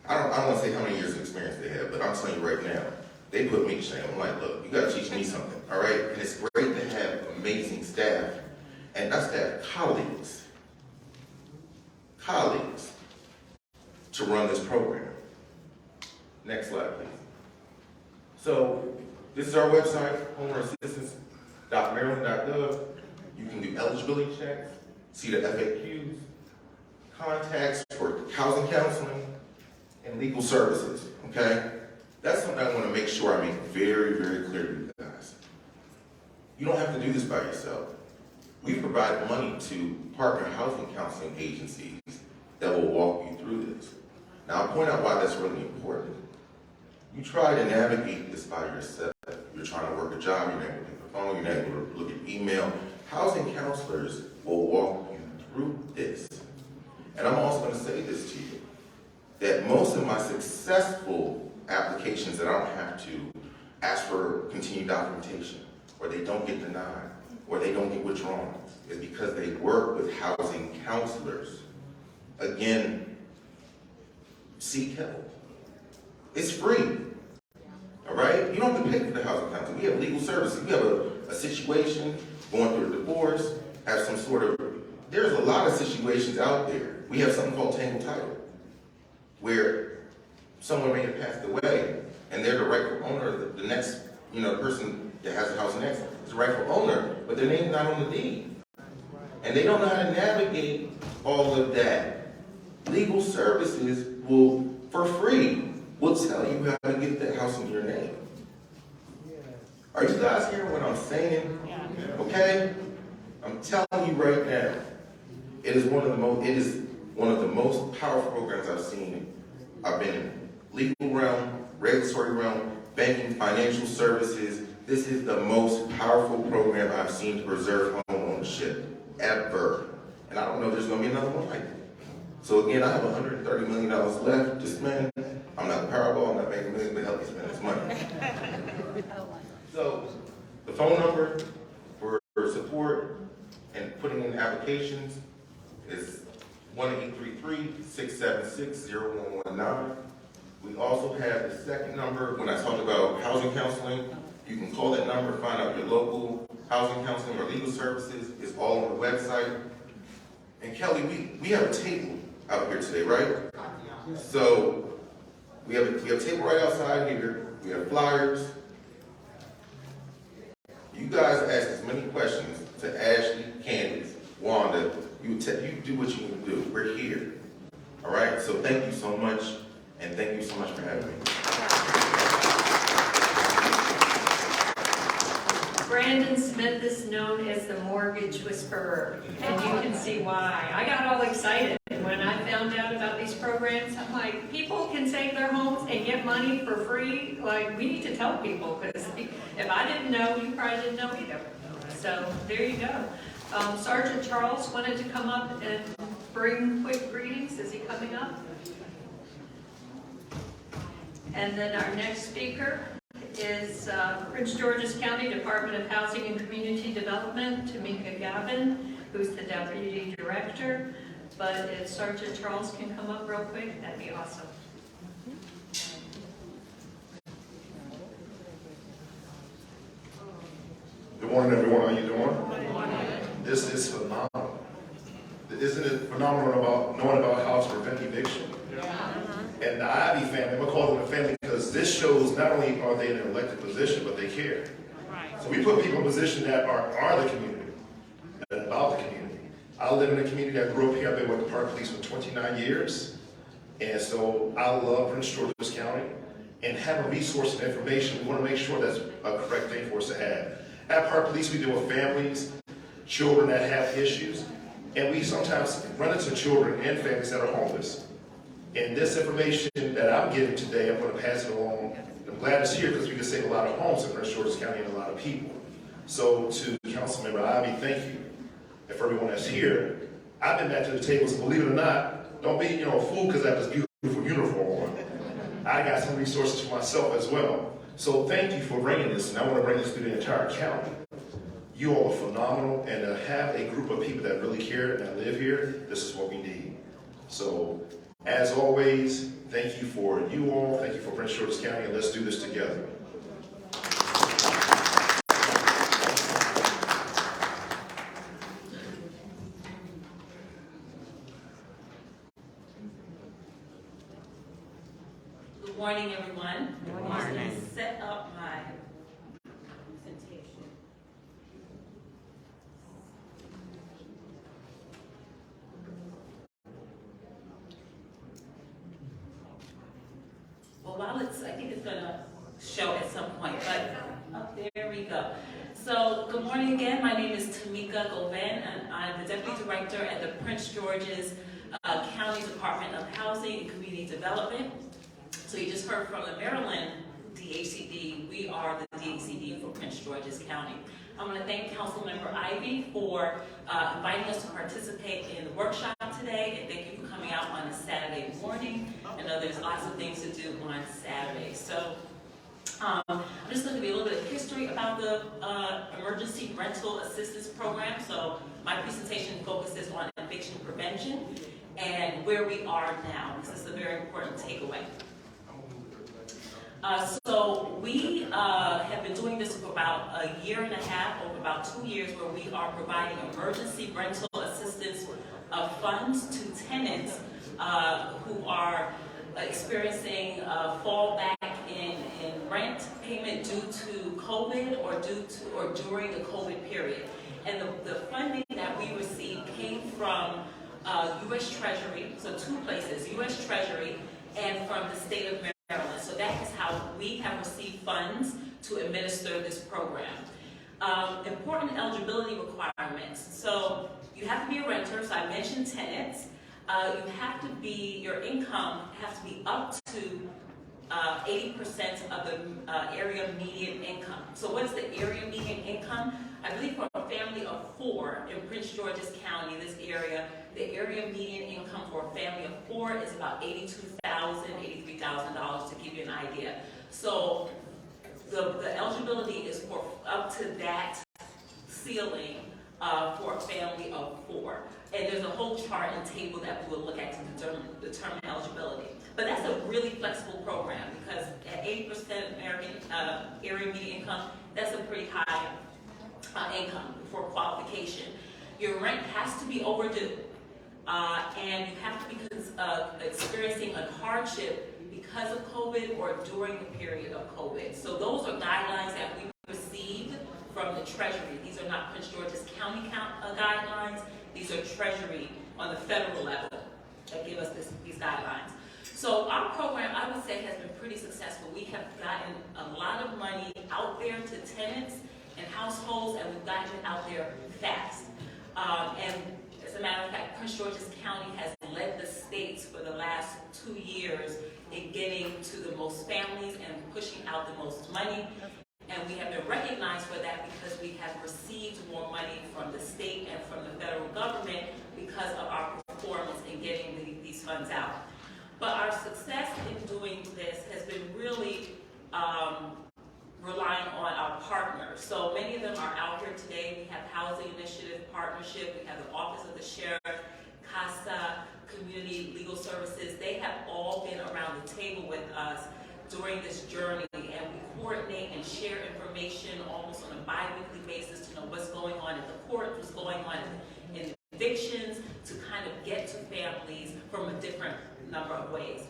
I don't want to say how many years of experience they have, but I'm telling you right now, they put me to shame. I'm like, look, you got to teach me something, all right? And it's great to have amazing staff, and not staff, colleagues, to run this program. Next slide, please. So, this is our website, homeowner-assistance.maryland.gov. You can do eligibility checks, see the FAQs, contacts for housing counseling, and legal services, okay? That's something I want to make sure I make very, very clear to you guys. You don't have to do this by yourself. We provide money to partner housing counseling agencies that will walk you through this. Now, I'll point out why that's really important. You try to navigate this by yourself. You're trying to work a job, you're not able to pick the phone, you're not able to look at email. Housing counselors will walk you through this. And I'm also going to say this to you, that most of my successful applications that I don't have to ask for continued documentation, or they don't get denied, or they don't get withdrawn, is because they work with housing counselors. Again, seek help. It's free. All right? You don't have to pay for the housing counselor. We have legal services. We have a situation, going through a divorce, have some sort of there's a lot of situations out there. We have something called tangle title, where someone may have passed away, and they're the rightful owner of the next, the person that has the house next is the rightful owner, but their name's not on the deed. And they don't know how to navigate all of that. Legal services will, for free, will tell you how to get that house in your name. Are you guys hearing what I'm saying? Okay? I'm telling you right now, it is one of the most powerful programs I've seen. I've been in legal realm, regulatory realm, banking, financial services. This is the most powerful program I've seen to preserve home ownership ever. And I don't know if there's going to be another one like it. So again, I have $130 million left to spend. I'm not the Powerball, I'm not making millions, but help me spend this money. So the phone number for support and putting in applications is 1-833-676-0119. We also have the second number when I talk about housing counseling. You can call that number, find out your local housing counseling or legal services. It's all on the website. And Kelly, we have a table out here today, right? So we have a table right outside here. We have flyers. You guys ask as many questions to Ashley, Candace, Wanda. You do what you need to do. We're here. All right? So thank you so much, and thank you so much for having me. Brandon Smith is known as the mortgage whisperer, and you can see why. I got all excited when I found out about these programs. I'm like, people can save their homes and get money for free. Like, we need to tell people, because if I didn't know, you probably didn't know either. So there you go. Sergeant Charles wanted to come up and bring quick greetings. Is he coming up? And then our next speaker is Prince George's County Department of Housing and Community Development, Tamika Gauvin, who's the Deputy Director. But if Sergeant Charles can come up real quick, that'd be awesome. Good morning, everyone. How you doing? Good morning. This is phenomenal. Isn't it phenomenal about knowing about how to prevent eviction? Yeah. And the Ivey family, I'm going to call them a family because this shows not only are they in an elected position, but they care. Right. So we put people in a position that are the community, and about the community. I live in a community that grew up here. I've been with the Park Police for 29 years. And so I love Prince George's County. And having resources and information, we want to make sure that's a correct thing for us to have. At Park Police, we deal with families, children that have issues, and we sometimes run into children and families that are homeless. And this information that I'm giving today, I'm going to pass it along. I'm glad it's here because we can save a lot of homes in Prince George's County and a lot of people. So to Councilmember Ivey, thank you. And for everyone that's here, I've been back to the table, so believe it or not, don't be a fool because I have this beautiful uniform on. I got some resources for myself as well. So thank you for bringing this, and I want to bring this to the entire county. You all are phenomenal, and to have a group of people that really care and that live here, this is what we need. So, as always, thank you for you all, thank you for Prince George's County, and let's do this together. Good morning, everyone. Good morning. I'm going to set up my presentation. Well, I think it's going to show at some point, but there we go. So, good morning again. My name is Tamika Gauvin, and I'm the Deputy Director at the Prince George's County Department of Housing and Community Development. So you just heard from the Maryland DHCD. We are the DHCD for Prince George's County. I'm going to thank Councilmember Ivey for inviting us to participate in the workshop today, and thank you for coming out on a Saturday morning. I know there's lots of things to do on Saturday. So I'm just going to give you a little bit of history about the Emergency Rental Assistance Program. So my presentation focuses on eviction prevention and where we are now. This is a very important takeaway. So we have been doing this for about a year and a half, over about 2 years, where we are providing emergency rental assistance funds to tenants who are experiencing fallback in rent payment due to COVID or during the COVID period. And the funding that we received came from U.S. Treasury, so two places, U.S. Treasury and from the state of Maryland. So that is how we have received funds to administer this program. Important eligibility requirements. So you have to be a renter, so I mentioned tenants. You have to be, your income has to be up to 80% of the area median income. So what's the area median income? I believe for a family of 4 in Prince George's County, this area, the area median income for a family of 4 is about $82,000, $83,000 to give you an idea. So the eligibility is for up to that ceiling for a family of 4. And there's a whole chart and table that we will look at to determine eligibility. But that's a really flexible program because at 80% American area median income, that's a pretty high income for qualification. Your rent has to be overdue, and you have to be experiencing a hardship because of COVID or during the period of COVID. So those are guidelines that we received from the Treasury. These are not Prince George's County guidelines. These are Treasury on the federal level that give us these guidelines. So our program, I would say, has been pretty successful. We have gotten a lot of money out there to tenants and households, and we've gotten it out there fast. And as a matter of fact, Prince George's County has led the states for the last 2 years in getting to the most families and pushing out the most money. And we have been recognized for that because we have received more money from the state and from the federal government because of our performance in getting these funds out. But our success in doing this has been really relying on our partners. So many of them are out here today. We have Housing Initiative Partnership, we have the Office of the Sheriff, CASA, Community Legal Services. They have all been around the table with us during this journey, and we coordinate and share information almost on a bi-weekly basis to know what's going on at the court, what's going on in evictions, to kind of get to families from a different number of ways.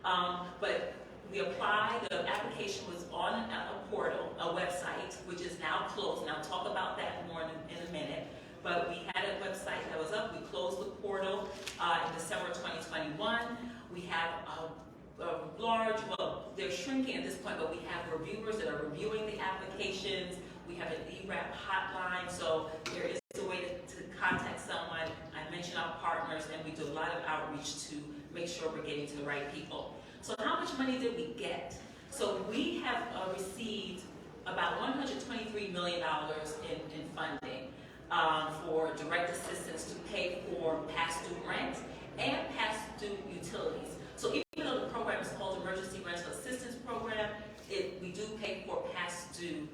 But we applied, the application was on a portal, a website, which is now closed, and I'll talk about that more in a minute. But we had a website that was up. We closed the portal in December 2021. We have a large, well, they're shrinking at this point, but we have reviewers that are reviewing the applications. We have an ERAP hotline, so there is a way to contact someone. I mentioned our partners, and we do a lot of outreach to make sure we're getting to the right people. So how much money did we get? So we have received about $123 million in funding for direct assistance to pay for past due rent and past due utilities. So even though the program is called Emergency Rental Assistance Program, we do pay for past due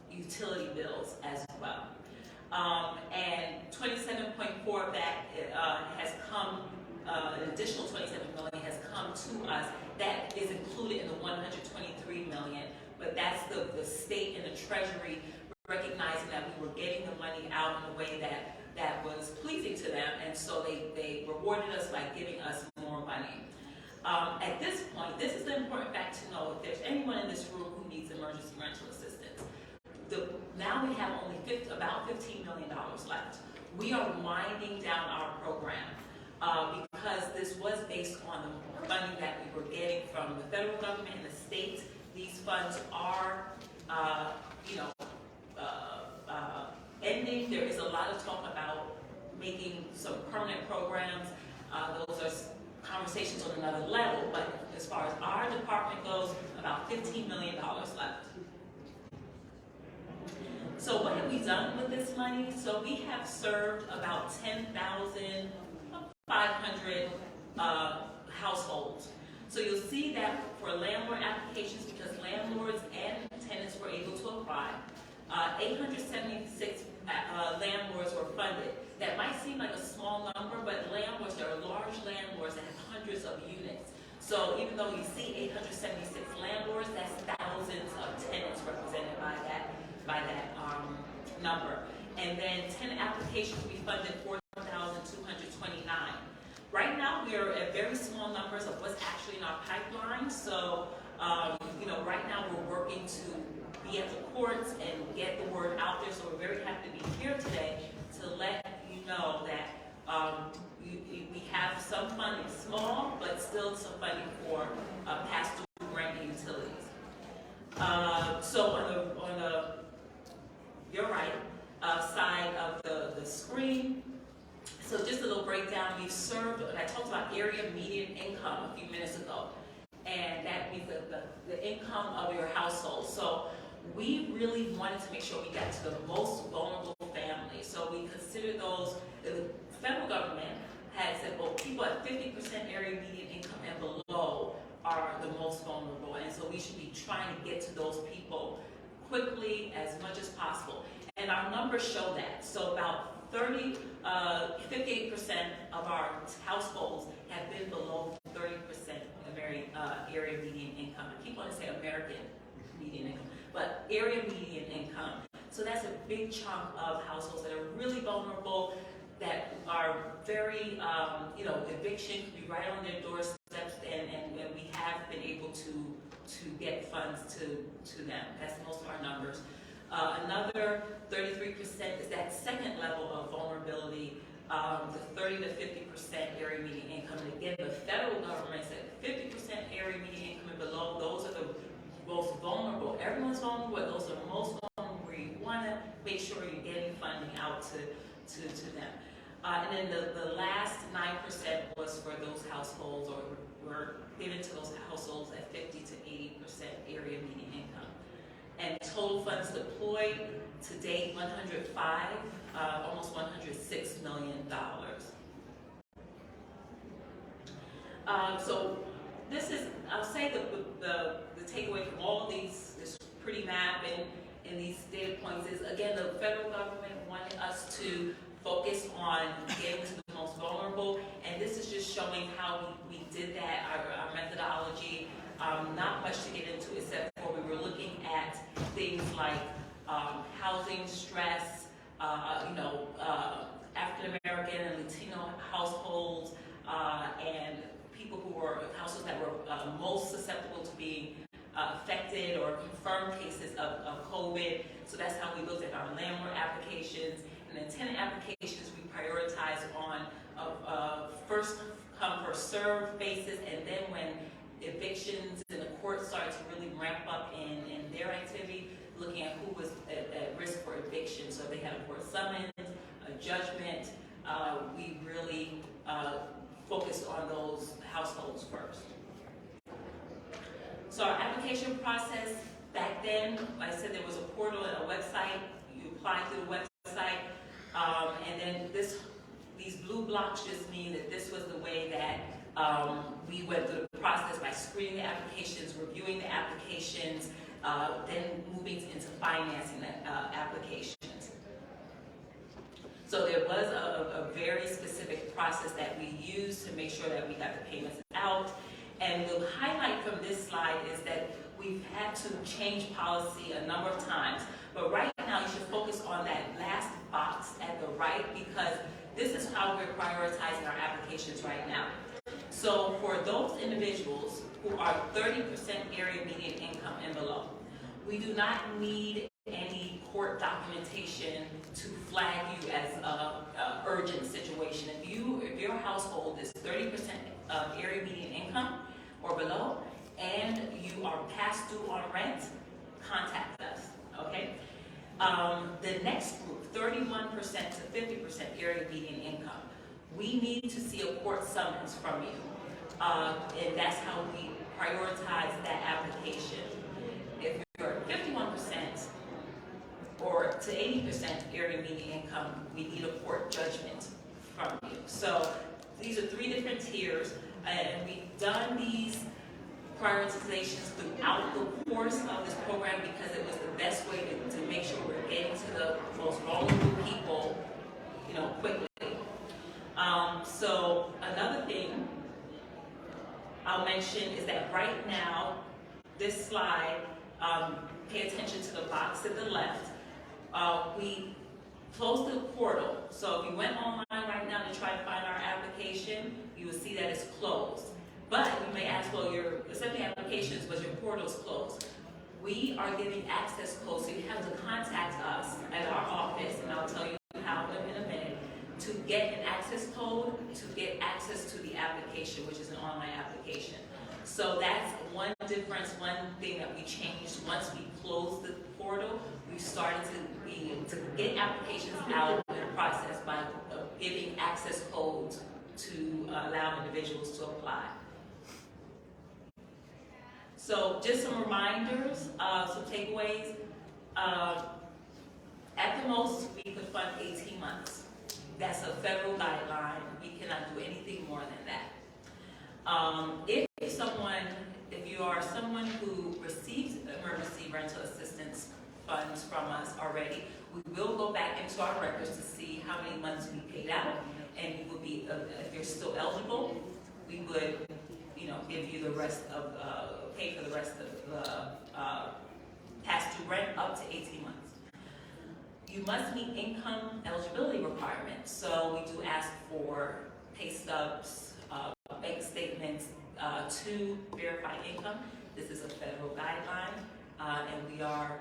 utility bills as well. And 27.4 of that has come, an additional 27 million has come to us. That is included in the 123 million, but that's the state and the Treasury recognizing that we were getting the money out in a way that was pleasing to them, and so they rewarded us by giving us more money. At this point, this is the important fact to know: if there's anyone in this room who needs emergency rental assistance, now we have only about $15 million left. We are winding down our program because this was based on the funding that we were getting from the federal government and the states. These funds are, ending. There is a lot of talk about making some permanent programs. Those are conversations on another level, but as far as our department goes, about $15 million left. So what have we done with this money? So we have served about 10,500 households. So you'll see that for landlord applications, because landlords and tenants were able to apply, 876 landlords were funded. That might seem like a small number, but landlords, there are large landlords that have hundreds of units. So even though you see 876 landlords, that's thousands of tenants represented by that number. And then 10 applications, we funded 4,229. very small numbers of what's actually in our pipeline. So, right now we're working to be at the courts and get the word out there. So we're very happy to be here today to let you know that we have some funding, small, but still some funding for past due rent and utilities. So on your right side of the screen, so just a little breakdown. We've served, and I talked about area median income a few minutes ago, and that means the income of your household. So we really wanted to make sure we got to the most vulnerable families. So we consider those, the federal government has said, well, people at 50% area median income and below are the most vulnerable, and so we should be trying to get to those people quickly as much as possible. And our numbers show that. So about 58% of our households have been below 30% of area median income. I keep wanting to say American median income, but area median income. So that's a big chunk of households that are really vulnerable, that are very, eviction could be right on their doorsteps, and we have been able to get funds to them. That's most of our numbers. Another 33% is that second level of vulnerability, the 30 to 50% area median income. And again, the federal government said 50% area median income and below, those are the most vulnerable. Everyone's vulnerable, but those are the most vulnerable, where you want to make sure you're getting funding out to them. And then the last 9% was for those households, or were given to those households at 50 to 80% area median income. And total funds deployed to date, 105, almost $106 million. So this is, I'll say the takeaway from all of this pretty map and these data points is, again, the federal government wanted us to focus on getting to the most vulnerable, and this is just showing how we did that, our methodology. Not much to get into except for we were looking at things like housing stress, African American and Latino households, and people who were households that were most susceptible to being affected or confirmed cases of COVID. So that's how we looked at our landlord applications. And then tenant applications, we prioritize on a first come, first served basis, and then when evictions and the court started to really ramp up in their activity, looking at who was at risk for eviction. So if they had a court summons, a judgment, we really focused on those households first. So our application process back then, like I said, there was a portal and a website. You apply through the website, and then these blue blocks just mean that this was the way that we went through the process by screening the applications, reviewing the applications, then moving into financing the applications. So there was a very specific process that we used to make sure that we got the payments out. And the highlight from this slide is that we've had to change policy a number of times. But right now, you should focus on that last box at the right, because this is how we're prioritizing our applications right now. So for those individuals who are 30% area median income and below, we do not need any court documentation to flag you as an urgent situation. If your household is 30% of area median income or below, and you are past due on rent, contact us, okay? The next group, 31% to 50% area median income, we need to see a court summons from you. And that's how we prioritize that application. If you're 51% or to 80% area median income, we need a court judgment from you. So these are 3 different tiers, and we've done these prioritizations throughout the course of this program because it was the best way to make sure we're getting to the most vulnerable people, quickly. So another thing I'll mention is that right now, this slide, pay attention to the box at the left. We closed the portal. So if you went online right now to try to find our application, you will see that it's closed. we are giving access codes, so you have to contact us at our office, and I'll tell you how in a minute, to get an access code to get access to the application, which is an online application. So that's one difference, one thing that we changed. Once we closed the portal, we started to get applications out in the process by giving access codes to allow individuals to apply. So just some reminders, some takeaways. At the most, we could fund 18 months. That's a federal guideline. We cannot do anything more than that. If you are someone who receives emergency rental assistance funds from us already, we will go back into our records to see how many months we paid out, and you will be, if you're still eligible, we would, give you the rest of, pay for the rest of the past due rent up to 18 months. You must meet income eligibility requirements. So we do ask for pay stubs, bank statements to verify income. This is a federal guideline, and we are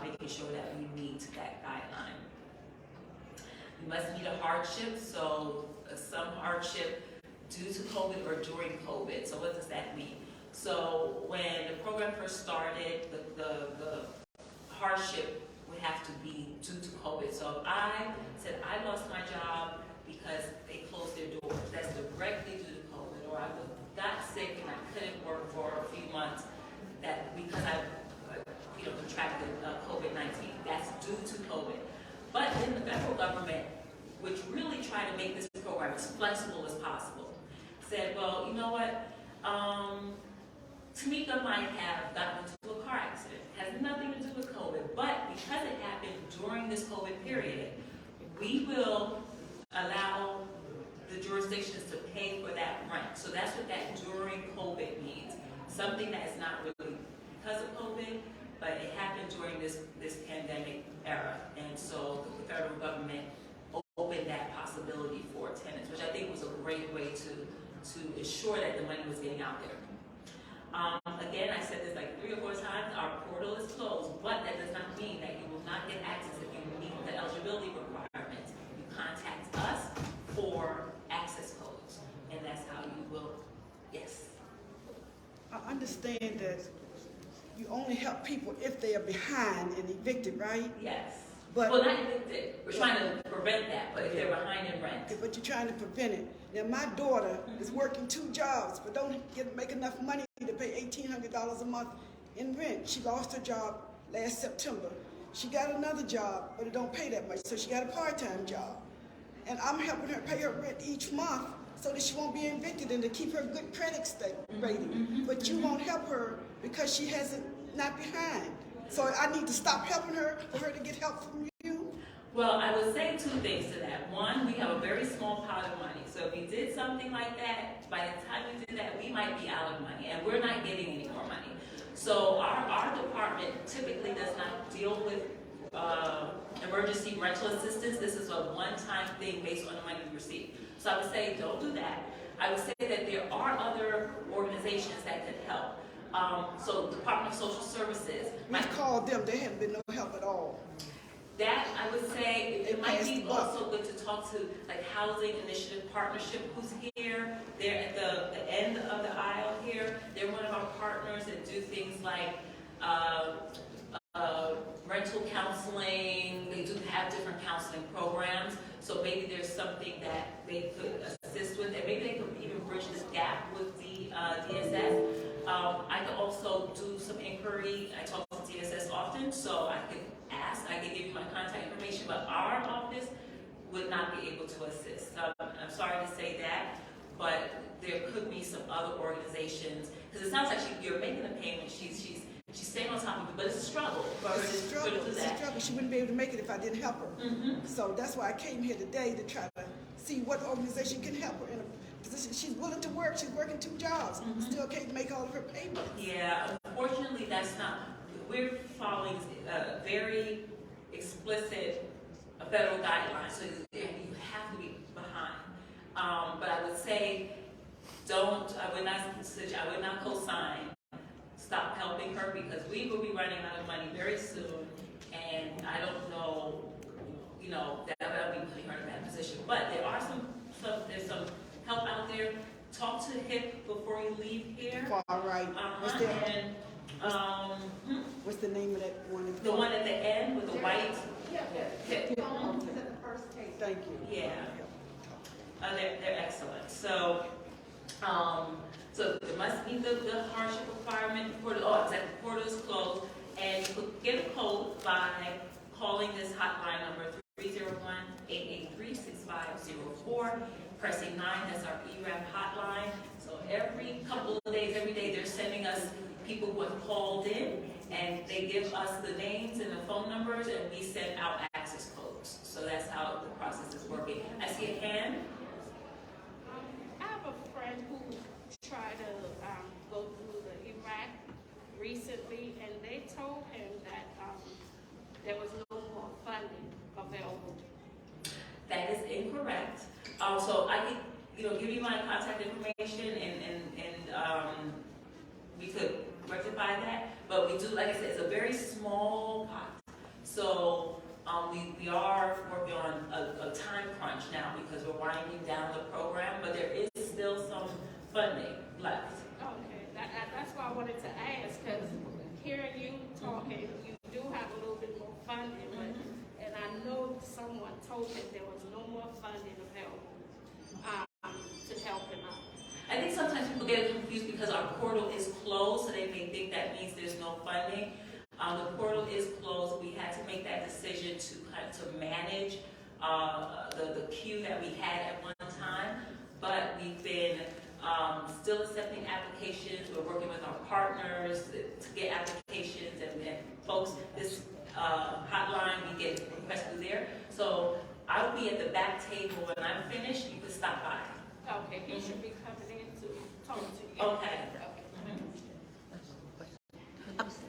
making sure that we meet that guideline. You must meet a hardship, so some hardship due to COVID or during COVID. So what does that mean? So when the program first started, the hardship would have to be due to COVID. So if I said I lost my job because they closed their doors, that's directly due to COVID, or I got sick and I couldn't work for a few months because I contracted COVID-19. That's due to COVID. But then the federal government, which really tried to make this program as flexible as possible, said, well, you know what? Tamika might have gotten into a car accident. Has nothing to do with COVID, but because it happened during this COVID period, we will allow the jurisdictions to pay for that rent. So that's what that during COVID means. Something that is not really because of COVID, but it happened during this pandemic era. And so the federal government opened that possibility for tenants, which I think was a great way to ensure that the money was getting out there. Again, I said this like 3 or 4 times, our portal is closed, but that does not mean that you will not get access if you meet the eligibility requirements. You contact us for access codes, and that's how you will, yes. I understand that you only help people if they are behind and evicted, right? Yes. But, well, not evicted. We're trying to prevent that, but if they're behind in rent. But you're trying to prevent it. Now, my daughter is working 2 jobs, but don't make enough money to pay $1,800 a month in rent. She lost her job last September. She got another job, but it don't pay that much, so she got a part-time job. And I'm helping her pay her rent each month so that she won't be evicted and to keep her good credit rating. But you won't help her because she hasn't not behind. So I need to stop helping her for her to get help from you? Well, I would say 2 things to that. One, we have a very small pot of money. So if we did something like that, by the time we did that, we might be out of money, and we're not getting any more money. So our department typically does not deal with emergency rental assistance. This is a one-time thing based on the money we receive. So I would say don't do that. I would say that there are other organizations that could help. So Department of Social Services. We've called them, they haven't been no help at all. That, I would say, it might be also good to talk to like Housing Initiative Partnership, who's here. They're at the end of the aisle here. They're one of our partners that do things like rental counseling. They do have different counseling programs. So maybe there's something that they could assist with, and maybe they could even bridge this gap with the DSS. I could also do some inquiry. I talk to DSS often, so I could ask. I could give you my contact information, but our office would not be able to assist. I'm sorry to say that, but there could be some other organizations, because it sounds like you're making a payment. She's staying on top of it, but it's a struggle. It's a struggle. It's a struggle. She wouldn't be able to make it if I didn't help her. So that's why I came here today to try to see what organization can help her in a position. She's willing to work. She's working 2 jobs. Still can't make all of her payments. Yeah, unfortunately, that's not. We're following very explicit federal guidelines, so you have to be behind. But I would say, I would not co-sign stop helping her because we will be running out of money very soon, and I don't know, you know, that I'll be putting her in that position. But there are there's some help out there. Talk to HIP before you leave here. Far right. What's the name of that one? The one at the end with the white HIP. Thank you. Yeah. They're excellent. So, so there must be the hardship requirement. The portal is closed, and you could get a code by calling this hotline number 301-883-6504, pressing 9. That's our ERAP hotline. So every couple of days, every day, they're sending us people who have called in, and they give us the names and the phone numbers, and we send out access codes. So that's how the process is working. I see a hand. I have a friend who tried to go through the Iraq recently, and they told him that there was no more funding available. That is incorrect. So I could, give you my contact information, and we could rectify that. But we do, like I said, it's a very small pot. So we are working on a time crunch now because we're winding down the program, but there is still some funding left. Okay, that's why I wanted to ask, because hearing you talking, you do have a little bit more funding, and I know someone told me there was no more funding available to help him out. I think sometimes people get confused because our portal is closed, so they may think that means there's no funding. The portal is closed. We had to make that decision to manage the queue that we had at one time, but we've been still accepting applications. We're working with our partners to get applications, and folks, this hotline, we get requests through there. So I'll be at the back table when I'm finished. You can stop by. Okay, he should be coming in to talk to you. Okay.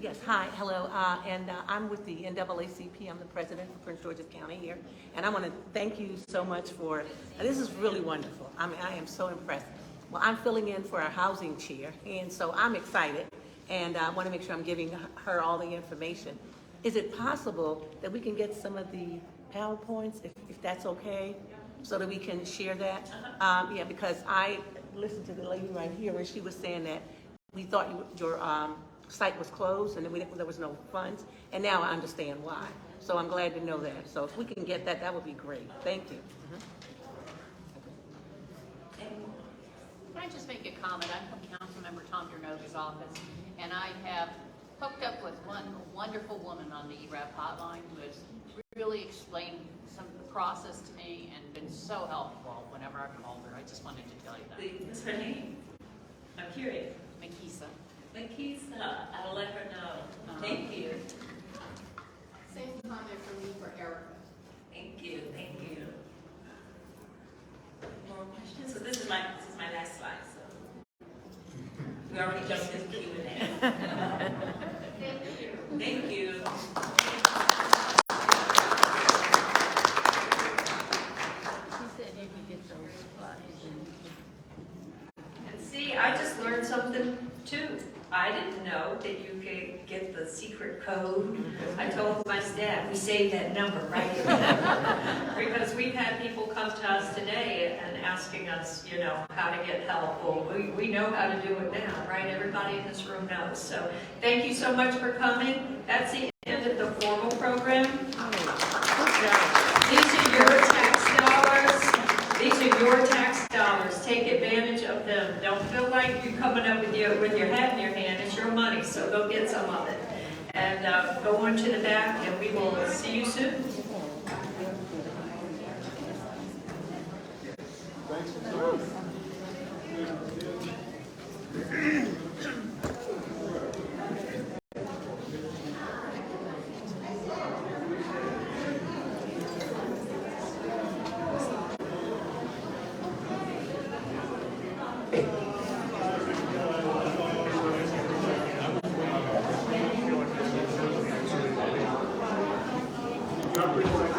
Yes, hi, hello, and I'm with the NAACP. I'm the president for Prince George's County here, and I want to thank you so much for, this is really wonderful. I mean, I am so impressed. Well, I'm filling in for our housing chair, and so I'm excited, and I want to make sure I'm giving her all the information. Is it possible that we can get some of the PowerPoints, if that's okay, so that we can share that? Yeah, because I listened to the lady right here where she was saying that we thought your site was closed and there was no funds, and now I understand why. So I'm glad to know that. So if we can get that, that would be great. Thank you. Can I just make a comment? I'm from Councilmember Tom Jernovi's office, and I have hooked up with one wonderful woman on the ERAP hotline who has really explained some of the process to me and been so helpful whenever I've called her. I just wanted to tell you that. What's her name? I'm curious. Makisa. Makisa, I'll let her know. Thank you. Same comment from me for Erica. Thank you. Thank you. More questions? So this is my last slide. So we already jumped into Q&A. Thank you. She said you can get those slides. And see, I just learned something too. I didn't know that you could get the secret code. I told my staff, we saved that number, right? Because we've had people come to us today and asking us, how to get help. Well, we know how to do it now, right? Everybody in this room knows. So thank you so much for coming. That's the end of the formal program. These are your tax dollars. These are your tax dollars. Take advantage of them. Don't feel like you're coming up with your hat in your hand. It's your money, so go get some of it. And go on to the back, and we will see you soon. Not really.